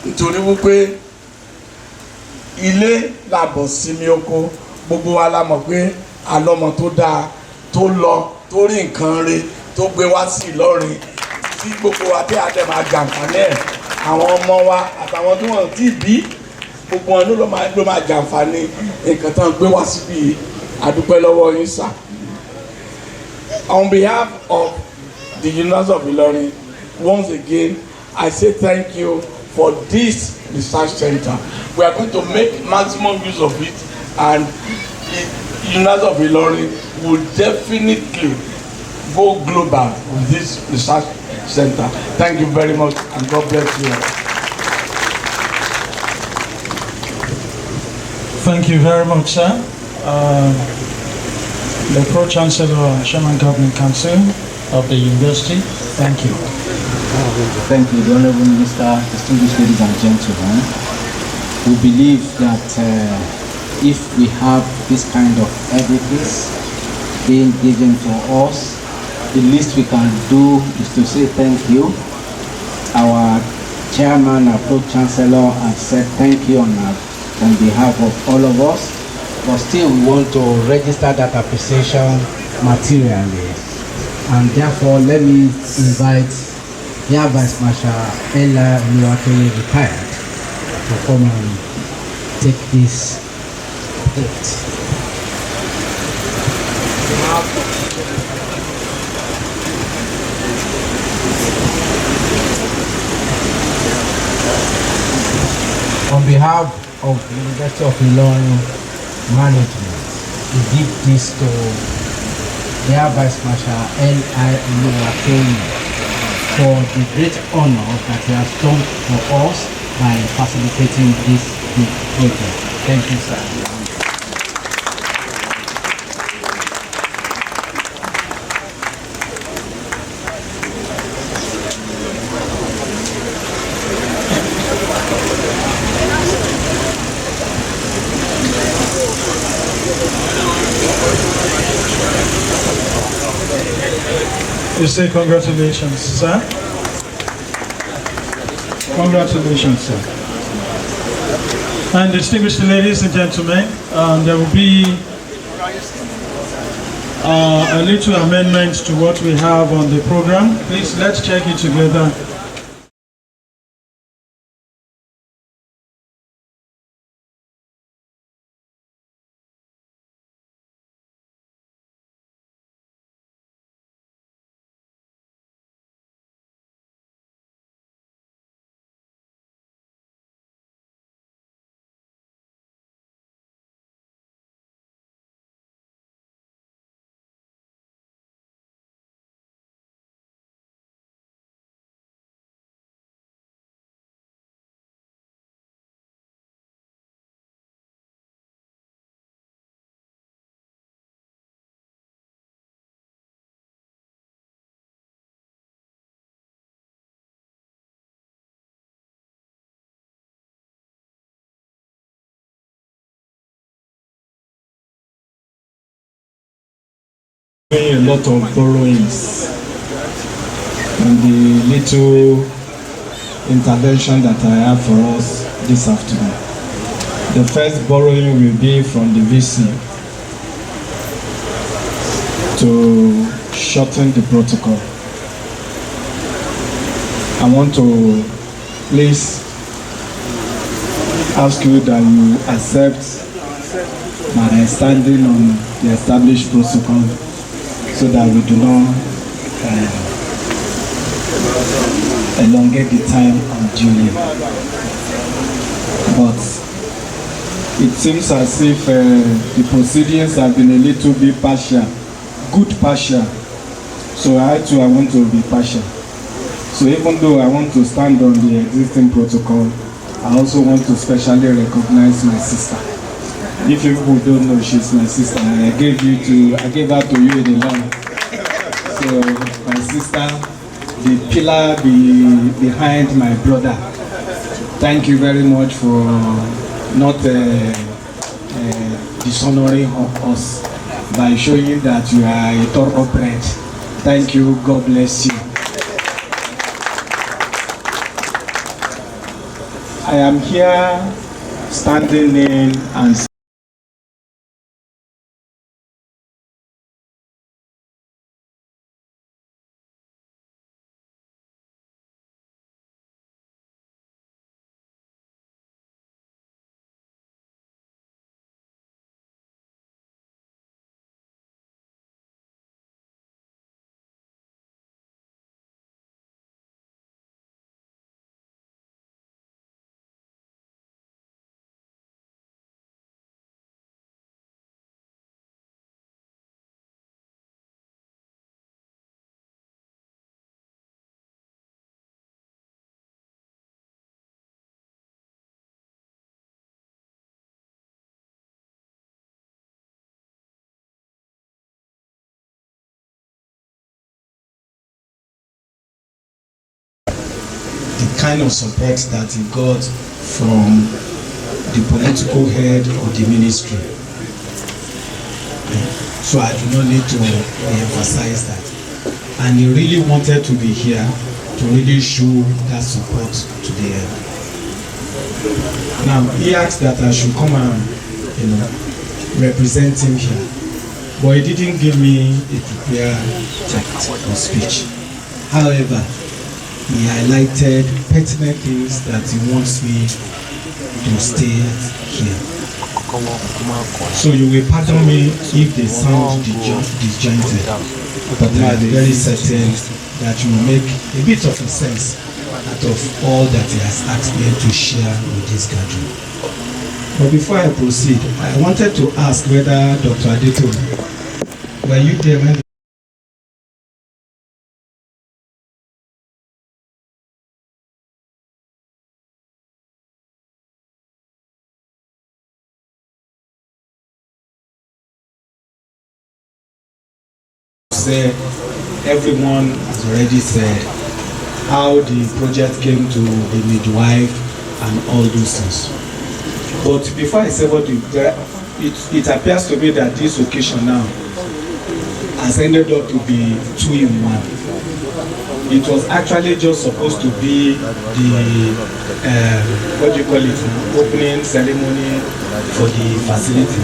nítorí wípé ilé làbọ̀ sinmi oko, gbogbo wa la mọ̀ pé alọ́mọ tó dáa tó lọ tó rí nǹkan rí tó gbé wá sí Ìlọrin tí gbogbo wa tí a dẹ̀ máa jàǹfààní ẹ̀, àwọn ọmọ wa àtàwọn tí wọ́n ti bí gbogbo wọn ló máa jàǹfààní nǹkan tán gbé wá síbi àdúpẹ́ lọ́wọ́ yín sà. On behalf of the University of Ilorin, once again, I say thank you for this research center. We are going to make maximum use of it, and the University of Ilorin will definitely go global with this research center. Thank you very much, and God bless you. Thank you very much, sir. The Pro-Chancellor and Chairman Governing Council of the University, thank you. Thank you, the Honorable Minister, distinguished ladies and gentlemen. We believe that if we have this kind of edifice being given to us, the least we can do is to say thank you. Our Chairman, our Pro-Chancellor has said thank you on behalf of all of us, but still we want to register that appreciation materially. And therefore, let me invite Air Vice Marshal Ella Oluwatoyin retired to come and take this gift. On behalf of the University of Ilorin management, we give this to Air Vice Marshal L.I. Oluwatoyin for the great honor that he has done for us by facilitating this big project. Thank you, sir. You say congratulations, sir. Congratulations, sir. And distinguished ladies and gentlemen, there will be a little amendment to what we have on the program. Please, let's check it together. A lot of borrowings and the little intervention that I have for us this afternoon. The first borrowing will be from the VC to shorten the protocol. I want to please ask you that you accept my standing on the established protocol so that we do not elongate the time unduly. But it seems as if the proceedings have been a little bit partial, good partial. So I want to be partial. So even though I want to stand on the existing protocol, I also want to specially recognize my sister. If you people don't know, she's my sister. I gave her to you in the long. So my sister, the pillar behind my brother. Thank you very much for not dishonoring us by showing that you are a thoroughbred. Thank you. God bless you. I am here standing in and the kind of support that he got from the political head of the ministry. So I do not need to emphasize that. And he really wanted to be here to really show that support to the end. Now he asked that I should come and represent him here, but he didn't give me a prepared text or speech. However, he highlighted pertinent things that he wants me to stay here. So you will pardon me if they sound disjointed, but I am very certain that you will make a bit of a sense out of all that he has asked me to share with this gathering. But before I proceed, I wanted to ask whether Dr. Adeto, were you there when said, everyone has already said how the project came to the midwife and all those things. But before I say what it appears to me that this occasion now has ended up to be two in one. It was actually just supposed to be the what do you call it, opening ceremony for the facility.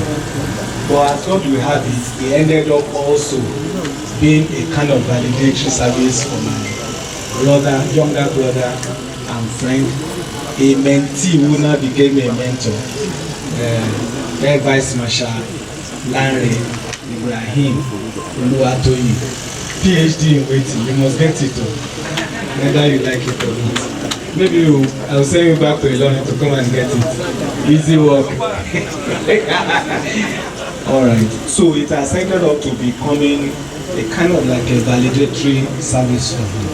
But as God will have it, it ended up also being a kind of validatory service for my brother, younger brother and friend, a mentee who now became a mentor, Air Vice Marshal Lanre Ibrahim Oluwatoyi, PhD in waiting. You must get it, whether you like it or not. Maybe I'll send you back to Ilorin to come and get it. Easy work. All right. So it has ended up to becoming a kind of like a validatory service for him.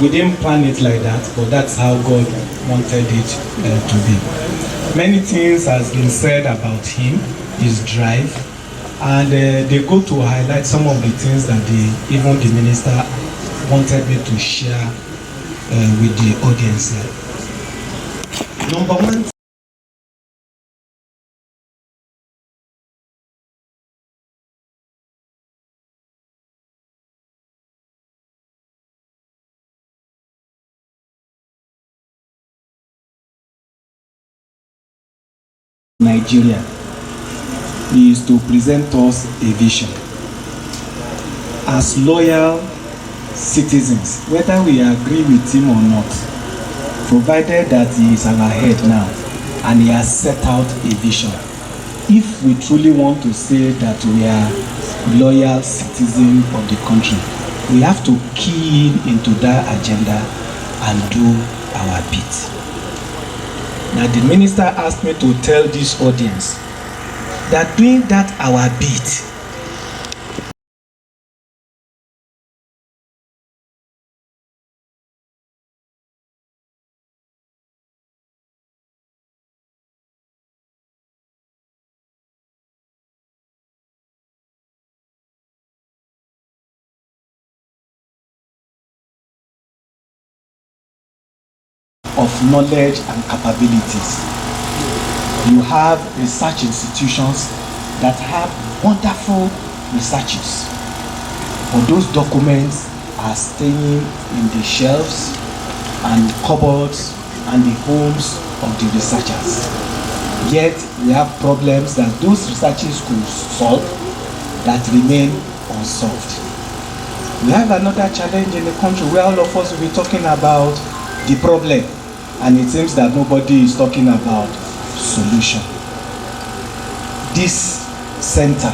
We didn't plan it like that, but that's how God wanted it to be. Many things has been said about him, his drive, and they go to highlight some of the things that even the minister wanted me to share with the audience here. Number one, Nigeria is to present us a vision as loyal citizens, whether we agree with him or not, provided that he is our head now and he has set out a vision. If we truly want to say that we are loyal citizens of the country, we have to key into that agenda and do our bit. Now the minister asked me to tell this audience that doing that our bit of knowledge and capabilities. You have research institutions that have wonderful researches, but those documents are staying in the shelves and cupboards and the homes of the researchers. Yet we have problems that those researchers could solve that remain unsolved. We have another challenge in the country where all of us will be talking about the problem, and it seems that nobody is talking about solution. This center,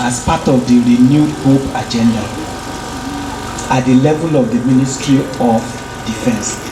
as part of the renewed hope agenda, at the level of the Ministry of Defense,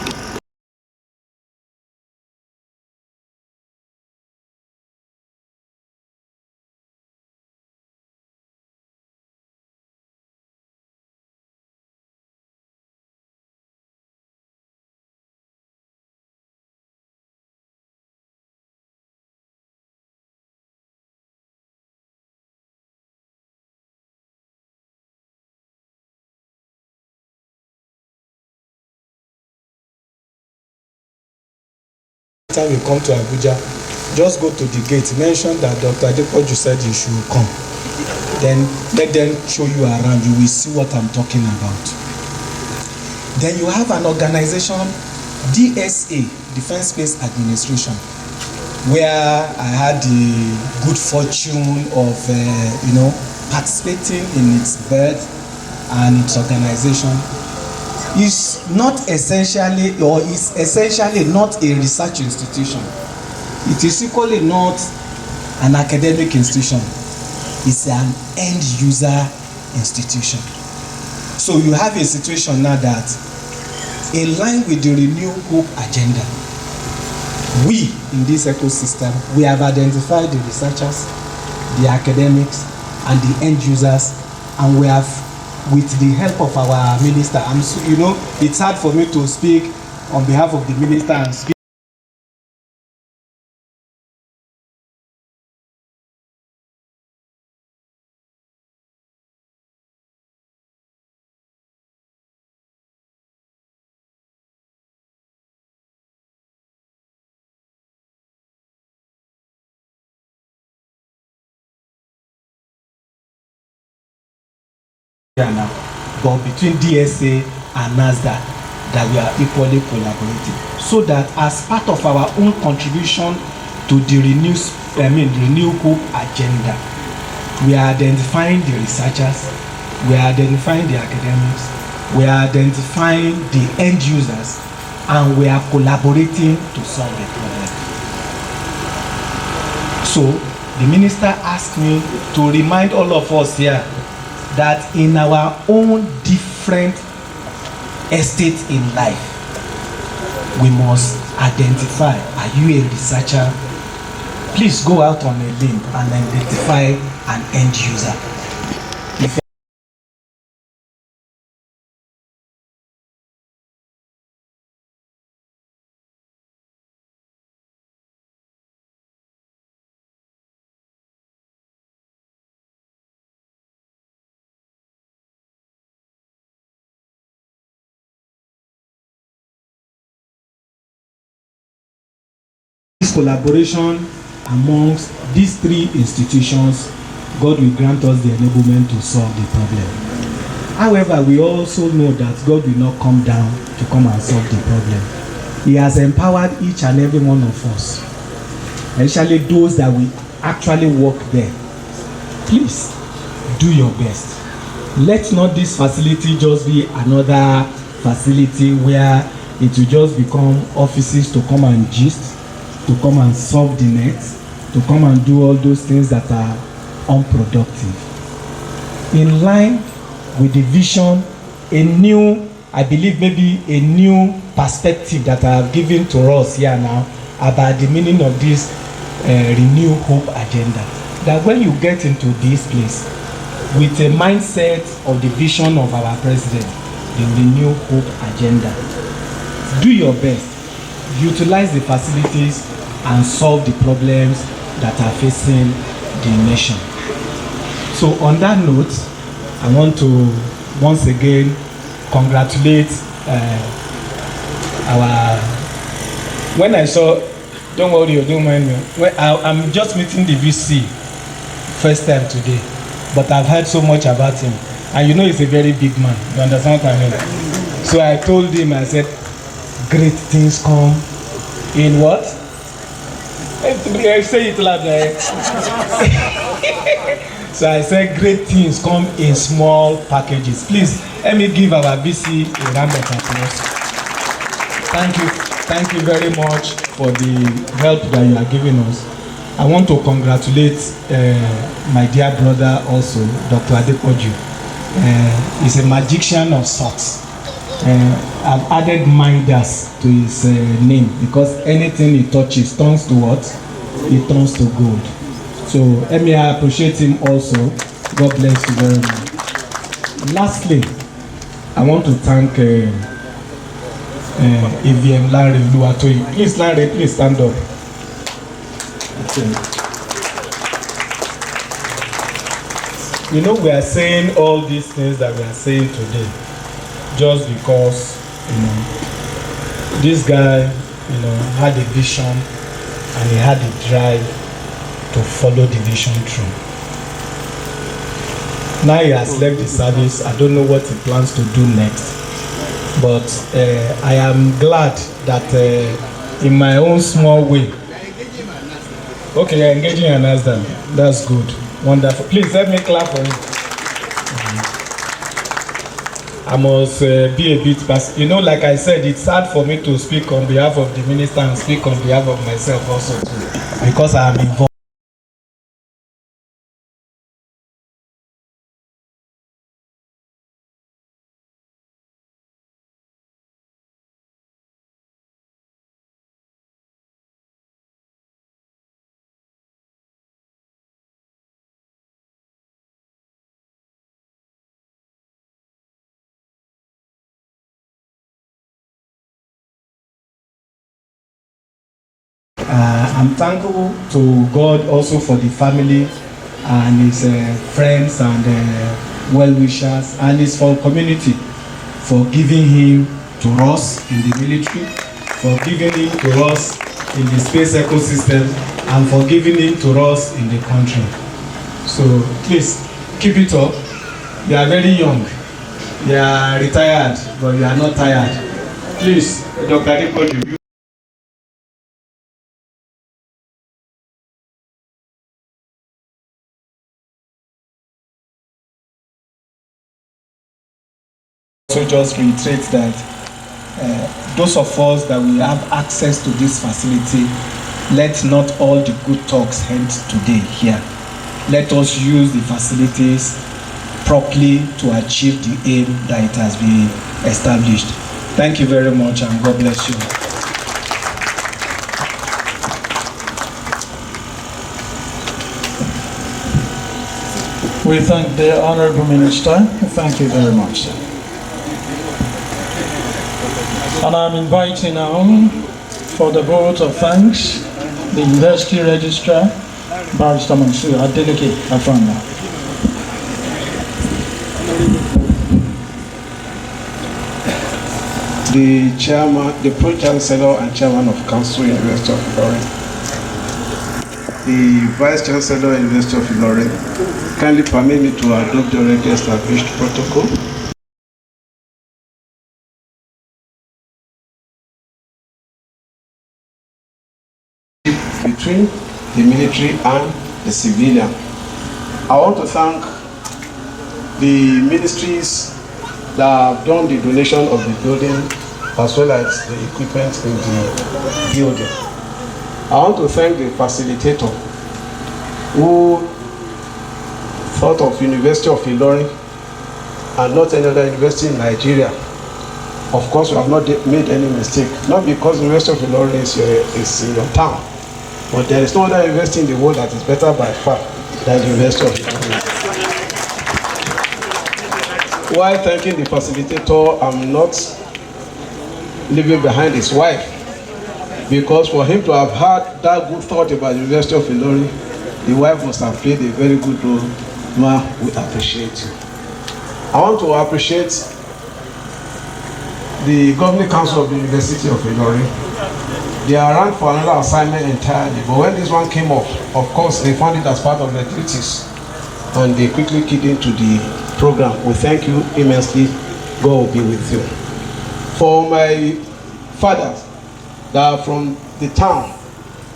time you come to Abuja, just go to the gate, mention that Dr. Adepoju said you should come. Then let them show you around, you will see what I'm talking about. Then you have an organization, DSA, Defense Space Administration, where I had the good fortune of participating in its birth and its organization. Is not essentially, or is essentially not a research institution. It is equally not an academic institution. It's an end user institution. So you have a situation now that, in line with the Renew Hope agenda, we in this ecosystem, we have identified the researchers, the academics, and the end users, and we have, with the help of our minister, it's hard for me to speak on behalf of the minister and speak now. but between DSA and NASDAQ, that we are equally collaborating, so that as part of our own contribution to the Renew Hope agenda, we are identifying the researchers, we are identifying the academics, we are identifying the end users, and we are collaborating to solve the problem. So the minister asked me to remind all of us here that in our own different estates in life, we must identify, are you a researcher? Please go out on a limb and identify an end user. This collaboration amongst these three institutions, God will grant us the enablement to solve the problem. However, we also know that God will not come down to come and solve the problem. He has empowered each and every one of us, especially those that will actually work there. Please do your best. Let not this facility just be another facility where it will just become offices to come and gist, to come and solve the net, to come and do all those things that are unproductive. In line with the vision, a new, I believe maybe a new perspective that I have given to us here now about the meaning of this Renew Hope agenda. That when you get into this place with a mindset of the vision of our president, the Renew Hope agenda, do your best, utilize the facilities and solve the problems that are facing the nation. So on that note, I want to once again congratulate when I saw, don't worry, don't mind me, I'm just meeting the VC first time today, but I've heard so much about him, and you know he's a very big man, you understand what I mean? So I told him, I said, great things come in what? Say it loud. So I said, great things come in small packages. Please, let me give our VC a round of applause. Thank you very much for the help that you are giving us. I want to congratulate my dear brother also, Dr. Adepoju. He's a magician of sorts. I've added Midas to his name because anything he touches turns to what? It turns to gold. So let me appreciate him also. God bless you very much. Lastly, I want to thank AVM Larry Luatoyi. Please, Larry, please stand up. You know, we are saying all these things that we are saying today just because, you know, this guy, you know, had a vision and he had a drive to follow the vision through. Now he has left the service. I don't know what he plans to do next, but I am glad that in my own small way. Okay, you're engaging an NASDAQ. That's good. Wonderful. Please let me clap for him. I must be a bit past. You know, like I said, it's hard for me to speak on behalf of the minister and speak on behalf of myself also too, because I am involved. I'm thankful to God also for the family and his friends and well-wishers and his whole community for giving him to us in the military, for giving him to us in the space ecosystem, and for giving him to us in the country. So please keep it up. You are very young. You are retired, but you are not tired. Please, Dr. Adepoju. So just reiterate that those of us that will have access to this facility, let not all the good talks end today here. Let us use the facilities properly to achieve the aim that it has been established. Thank you very much and God bless you. We thank the Honorable Minister. Thank you very much, sir. And I'm inviting now for the vote of thanks the University Registrar, Barrister Mansour Adeleke Afanda. The chairman, the pro-chancellor and chairman of Council, University of Ilorin. The vice chancellor, University of Ilorin, kindly permit me to adopt the already established protocol. Between the military and the civilian. I want to thank the ministries that have done the donation of the building as well as the equipment in the building. I want to thank the facilitator who thought of University of Ilorin and not any other university in Nigeria. Of course, we have not made any mistake, not because University of Ilorin is in your town, but there is no other university in the world that is better by far than the University of Ilorin. While thanking the facilitator, I'm not leaving behind his wife, because for him to have had that good thought about the University of Ilorin, the wife must have played a very good role. Ma, we appreciate you. I want to appreciate the Governing Council of the University of Ilorin. They are around for another assignment entirely, but when this one came up, of course, they found it as part of their duties, and they quickly keyed into the program. We thank you immensely. God will be with you. For my fathers that are from the town,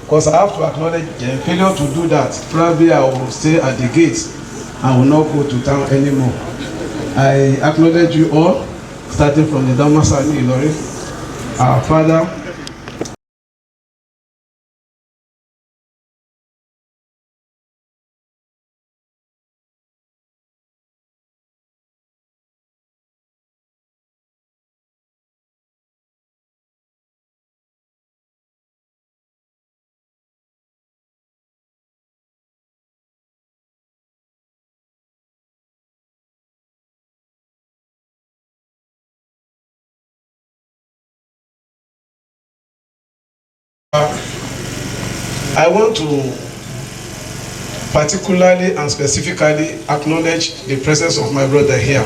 because I have to acknowledge the failure to do that. Probably I will stay at the gates. I will not go to town anymore. I acknowledge you all, starting from the Damasani Ilorin, our father. I want to particularly and specifically acknowledge the presence of my brother here.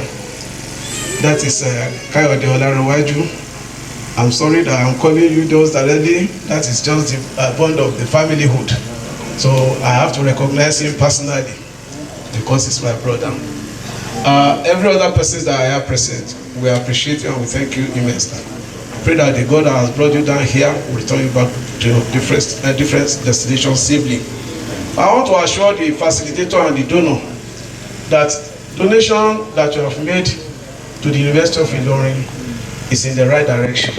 That is Kayode Olarenwaju. I'm sorry that I'm calling you those directly. That is just the bond of the familyhood. So I have to recognize him personally because he's my brother. Every other person that I have present, we appreciate you and we thank you immensely. Pray that the God that has brought you down here will return you back to different destinations safely. I want to assure the facilitator and the donor that donation that you have made to the University of Ilorin is in the right direction.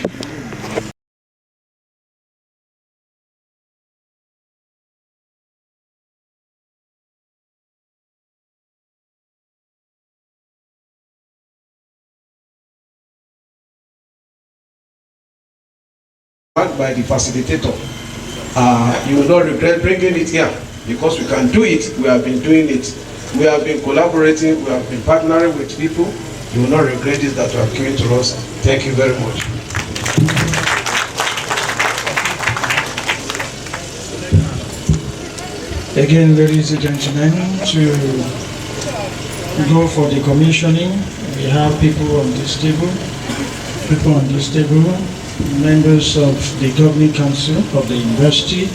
By the facilitator, you will not regret bringing it here because we can do it. We have been doing it. We have been collaborating. We have been partnering with people. You will not regret it that you have given to us. Thank you very much. Again, ladies and gentlemen, to go for the commissioning, we have people on this table, members of the Governing Council of the University,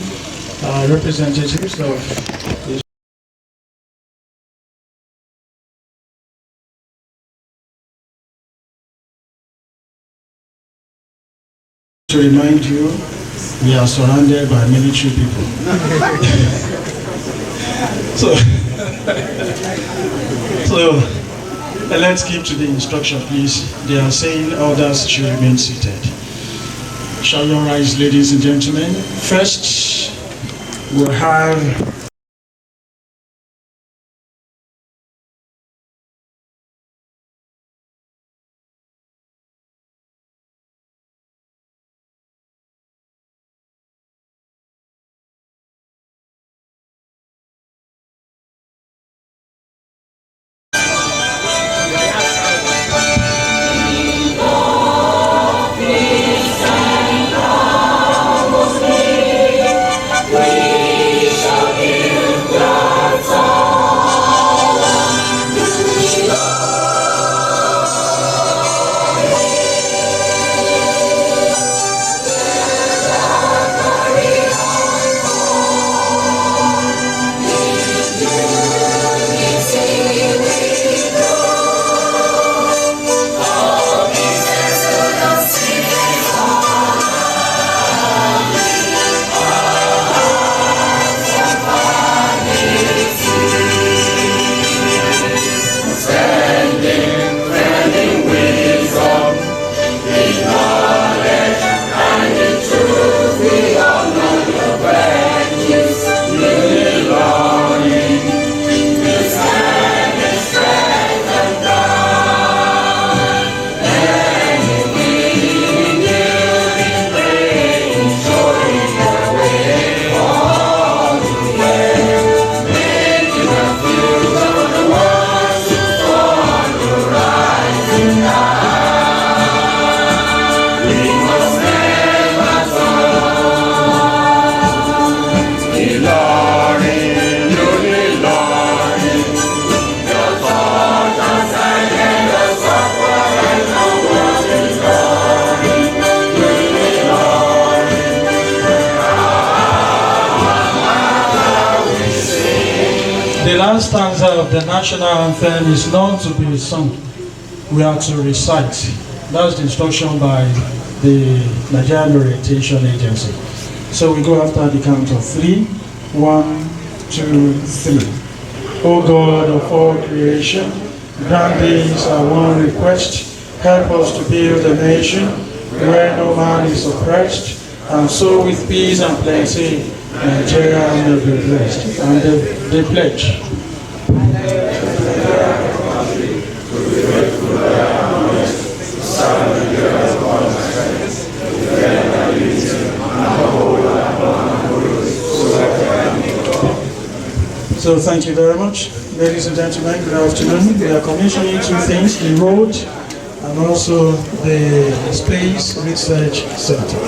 representatives of the to remind you, we are surrounded by military people. so let's keep to the instruction, please. They are saying others should remain seated. Shall you rise, ladies and gentlemen? First, we'll have the last stanza of the national anthem is not to be sung. We are to recite. That's the instruction by the Nigerian Orientation Agency. So we go after the count of 3. 1, 2, 3. O God of all creation, grant these our one request. Help us to build a nation where no man is oppressed, and so with peace and plenty Nigeria will be blessed. And they pledge. So thank you very much. Ladies and gentlemen, good afternoon. We are commissioning 2 things, the road and also the Space Research Center.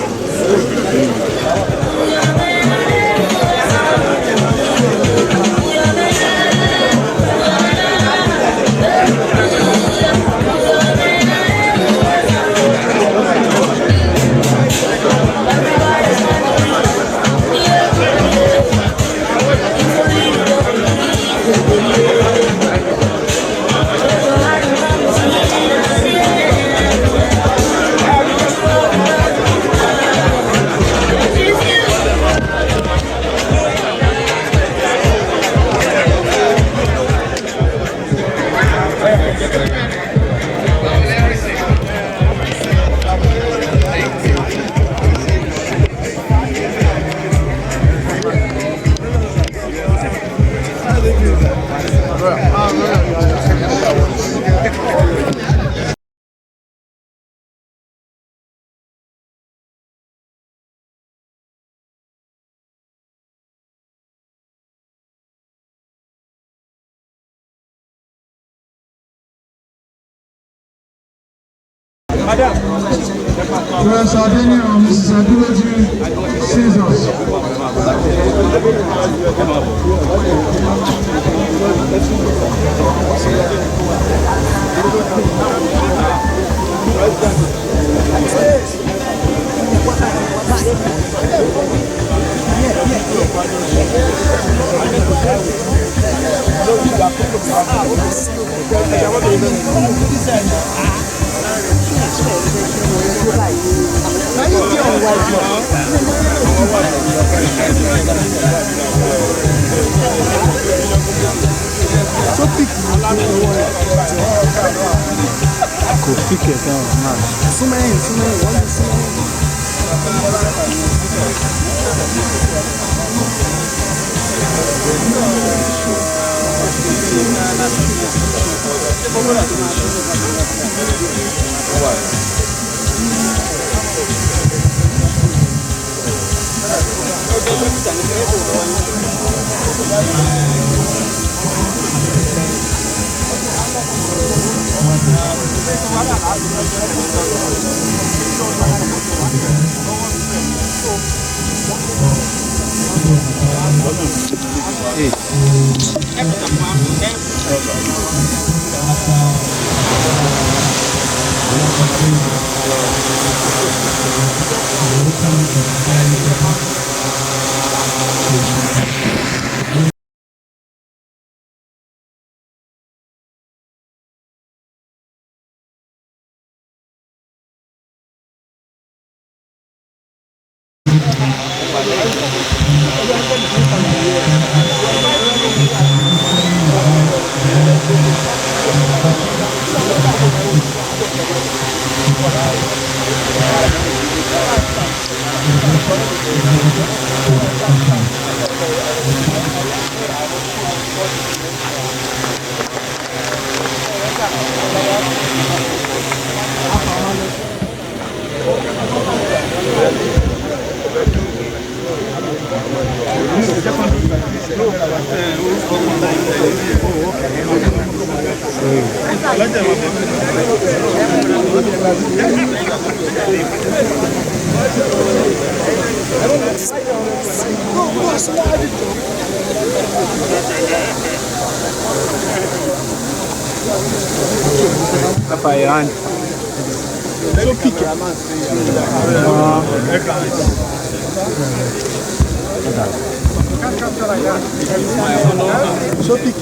Professor Adeniyi and Mrs. Aduloju Scissors. Apa ya? So pick. So pick.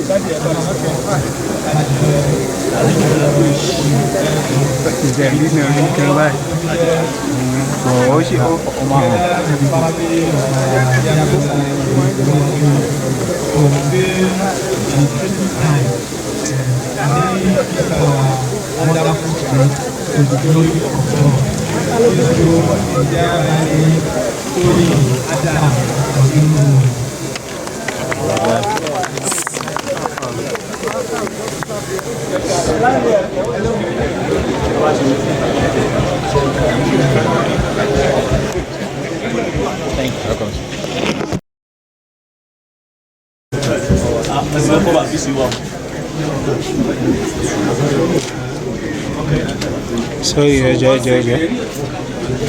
So yeah,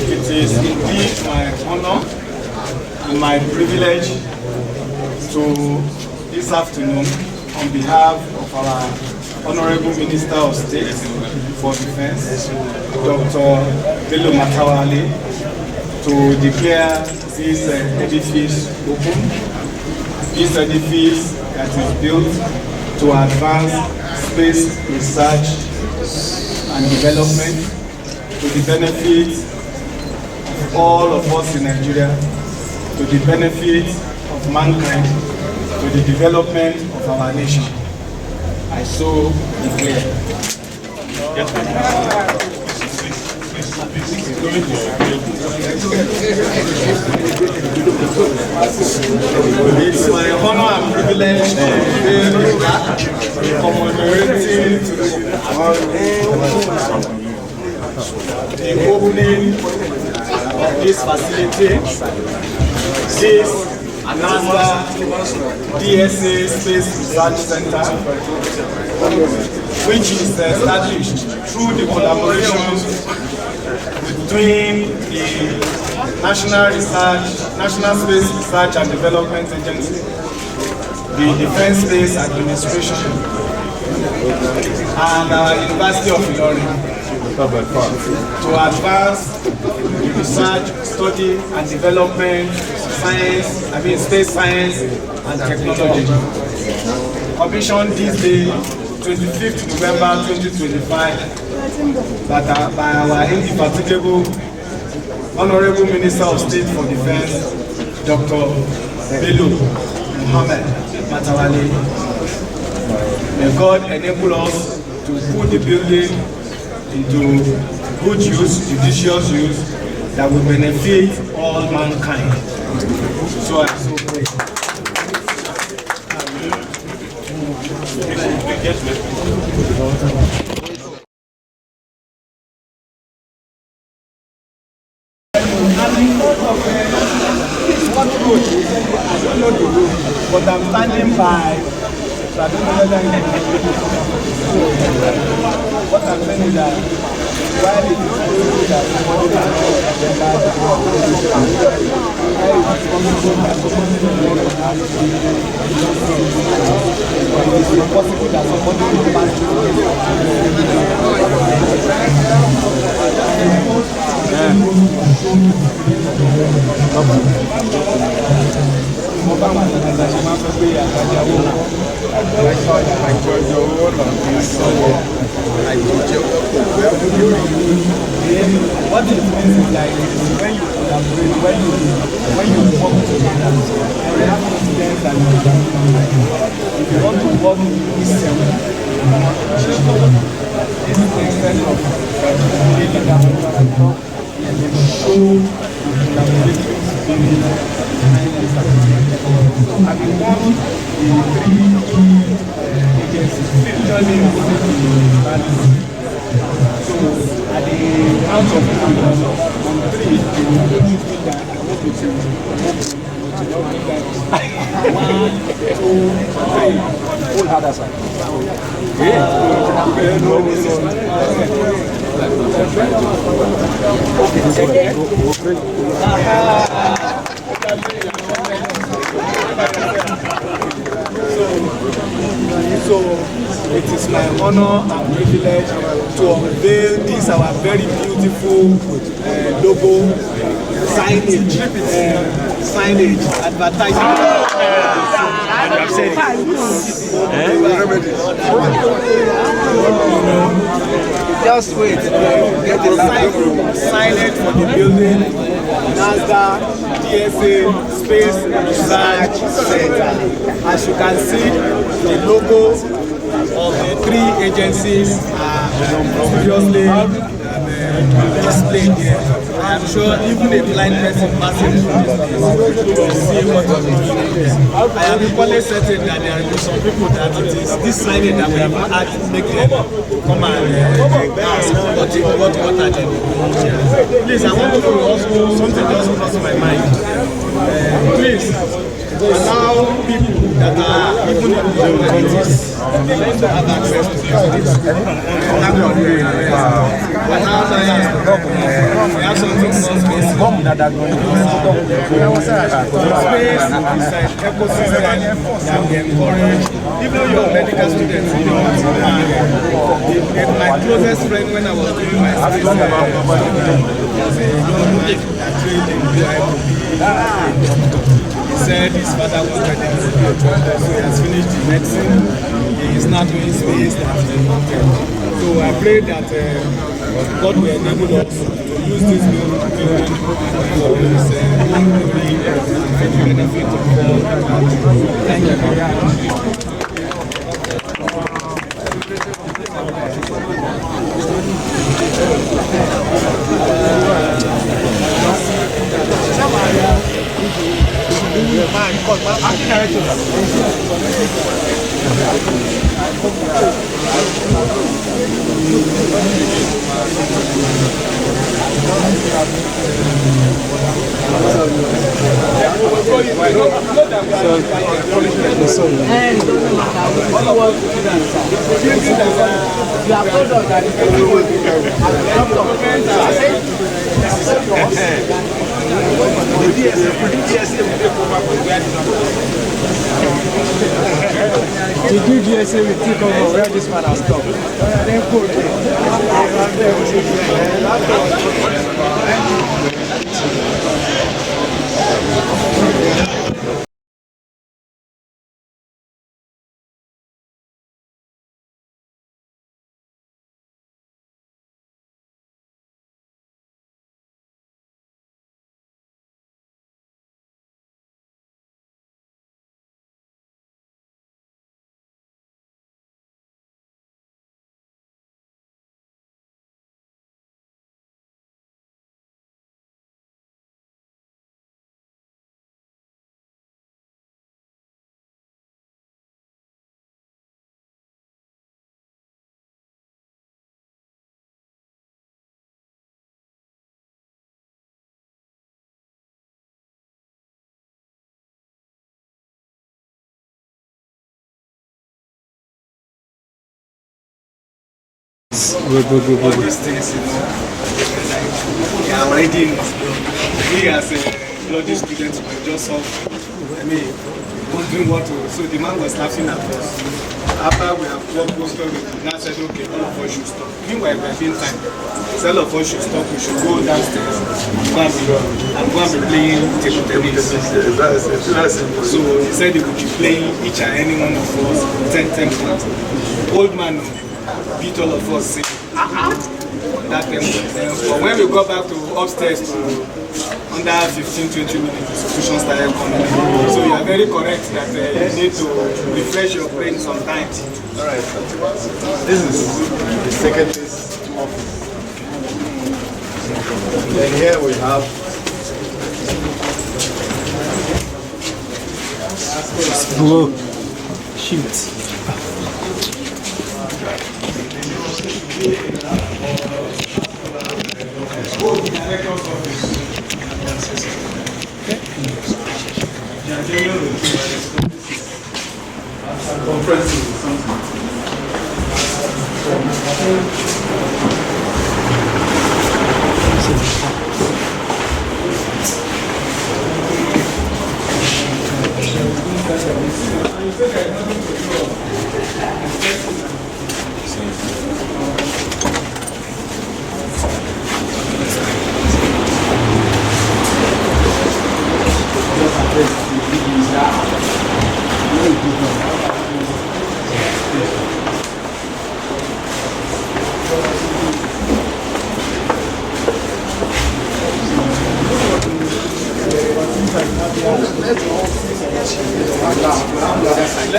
It is indeed my honor and my privilege to this afternoon on behalf of our Honorable Minister of State for Defense, Dr. Bello Matawale, to declare this edifice open. This edifice that is built to advance space research and development to the benefit of all of us in Nigeria, to the benefit of mankind, to the development of our nation. I so declare. It's my honor and privilege to be commemorating the opening of this facility, this NASA DSA Space Research Center, which is established through the collaboration between the National Space Research and Development Agency, the Defense Space Administration, and University of Unilorin to advance the research, study, and development, space science and technology. Commissioned this day, 25th November 2025, by our indefatigable Honorable Minister of State for Defense, Dr. Bello Matawale. May God enable us to put the building into good use, judicious use, that will benefit all mankind. So I so pray. But I'm standing by, so I don't know whether what I'm saying is that while it is true that somebody can it is possible that somebody will pass what it means is like when you collaborate, when you work together, if you want to work with someone, instead of show collaborative spirit, and we want the three agencies usually so at the count of 3, hold hard aside. So it is my honor and privilege to unveil this our very beautiful logo signage advertising. Just wait, get the signage for the building, NASDAQ, DSA, Space Research Center. As you can see, the logo of the 3 agencies are obviously displayed here. I am sure even a blind person passing through this place will see what we are doing. I am equally certain that there will be some people that it is this signage that we have had to make them come and ask what are they doing. Please, I want to also, something just crossed my mind. Please, allow people that are even in the communities to have access to this. We have something called space. Space is an ecosystem that we encourage. Even your medical students, you know, my closest friend when I was doing my space was a young man that trained in BIPB. He said his father was ready to be a doctor, so he has finished the medicine. He is now doing space that he wanted. So I pray that God will enable us to use this building for this for the benefit of all. Thank you very much. The DGSA will take over where this man has stopped. all these things, you know, like, yeah, already we as a bloody students were just wondering what to. So the man was laughing at us. After we have walked most of it, now said, okay, all of us should stop. Meanwhile, we have been time. So all of us should stop. We should go downstairs and go and be playing table tennis. So he said he would be playing each and any one of us 10 points. Old man beat all of us. That 10 points. But when we got back to upstairs to under 15-20 minutes, the solution started coming. So you are very correct that you need to refresh your brain sometimes. All right. This is the secretary's office. And here we have Blue. Shoot.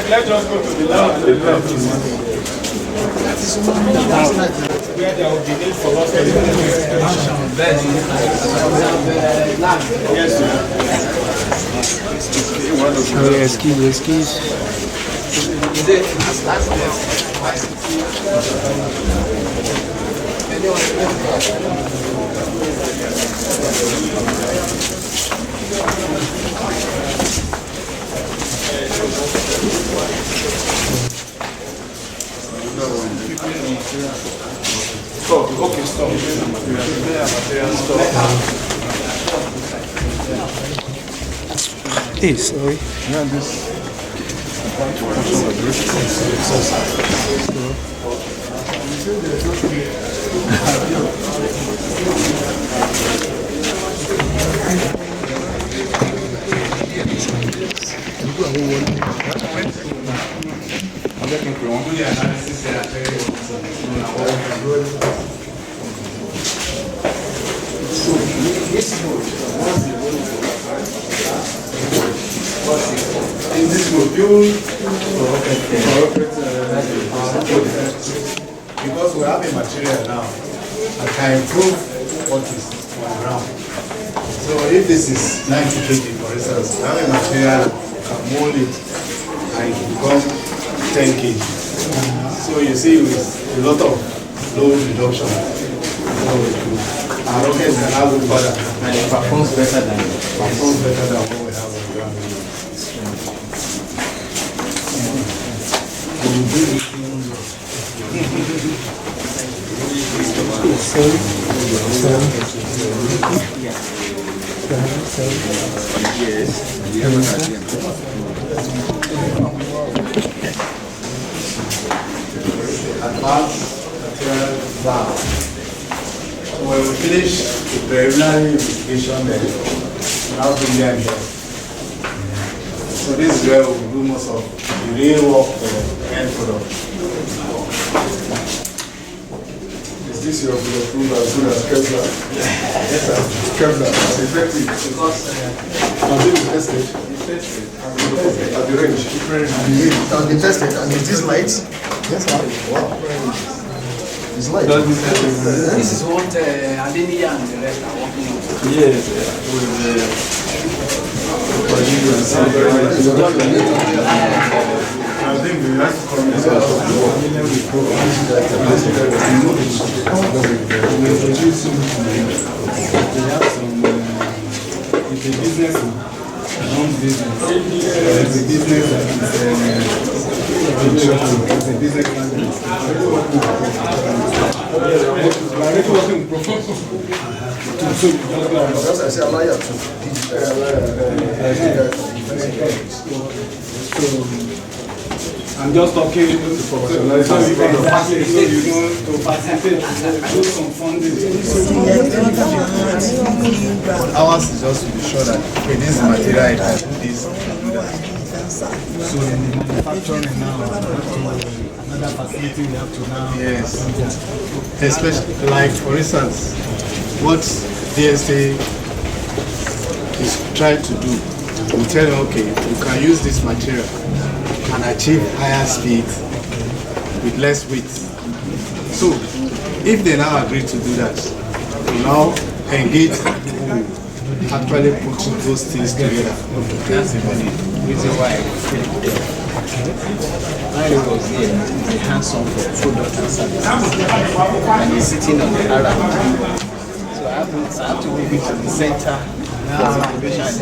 Let's just go to the left. Where there will be need for us to yes, sir. Excuse. Oh, okay, stop. Hey, sorry. in this module because we have a material now I can improve what is on the ground. So if this is 90 kg for instance, I have a material can mold it and it become 10 kg. So you see with a lot of load reduction, our rockets can now go further and it performs better than what we have on the ground. Advanced material lab. So when we finish the preliminary investigation, then we now bring them here. So this is where we do most of the real work for the end product. Is this your bulletproof as good as Kevlar? Yes, sir. Kevlar, it's effective. Because has it been tested? Tested. At the range? Can be tested. And is this light? Yes, sir. Wow. It's light. This is what Adenia and the rest are working on. Yes, I think we have to come it's a business. non-business. There's a business that is a business I'm just talking to facilitate, do some funding. Ours is just to be sure that okay, this is material, I can do this. So in the manufacturing now, another facility we have to now. Yes. Especially like for instance, what DSA is trying to do, we tell them okay, you can use this material and achieve higher speed with less weight. So if they now agree to do that, we now engage who actually put those things together. That's the reason why I was here, the hands-on for product and services, and he's sitting on the Arab. So I have to move it to the center of the incubation,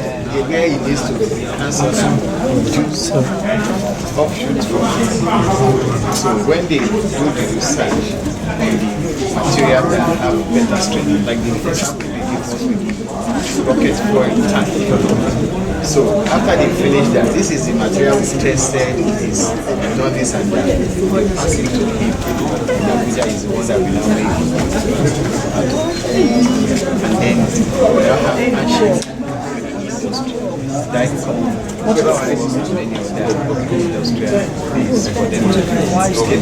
where he needs to be hands-on and produce options for it. So when they do the research on the material that have better strength, like the example they give us with the rocket fuel tank. So after they finish that, this is the material we tested, it is done this and that. They pass it to him. Abuja is the one that will now make it. And then we now have action industry. That is many of their industrial things for them to scale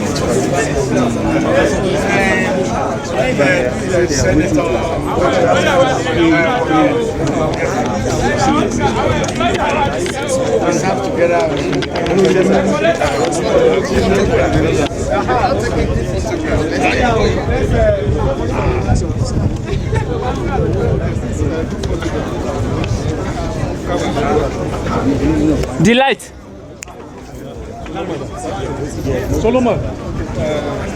The light. Solomon.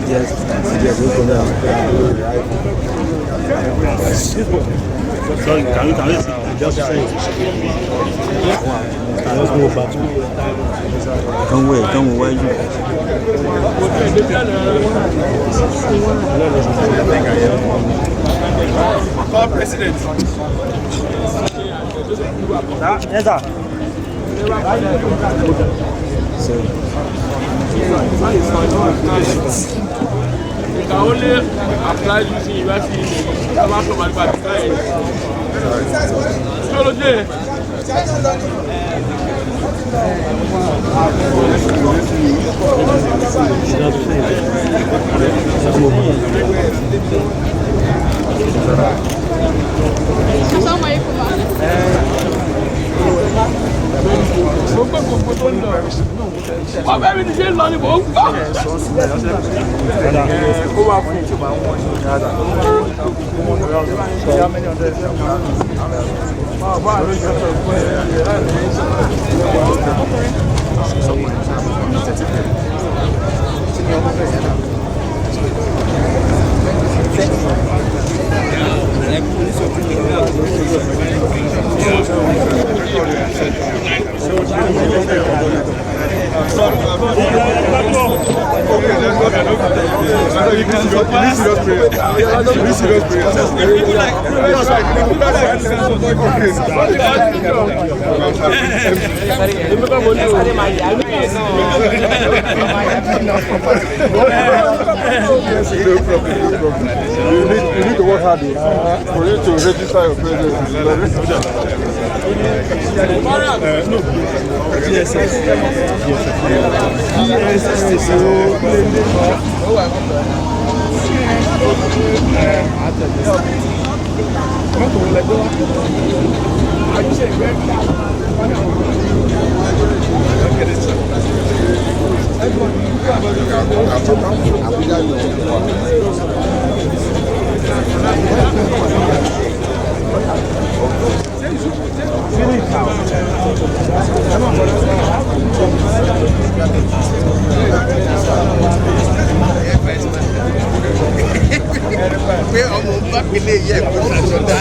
Yes. Sorry, can you just say let's move back. Come where you? Call President. Yes, sir. You can only apply using university Ọbẹ̀ mi ti ṣe ń lọ ní mò ń gbọ́. Ó wà fún ìtura wọn ní ìdára. You need to work hard for you to register your presence. No. GSS. Pé ọmọ bá pélé yẹ kó ṣàṣọdá.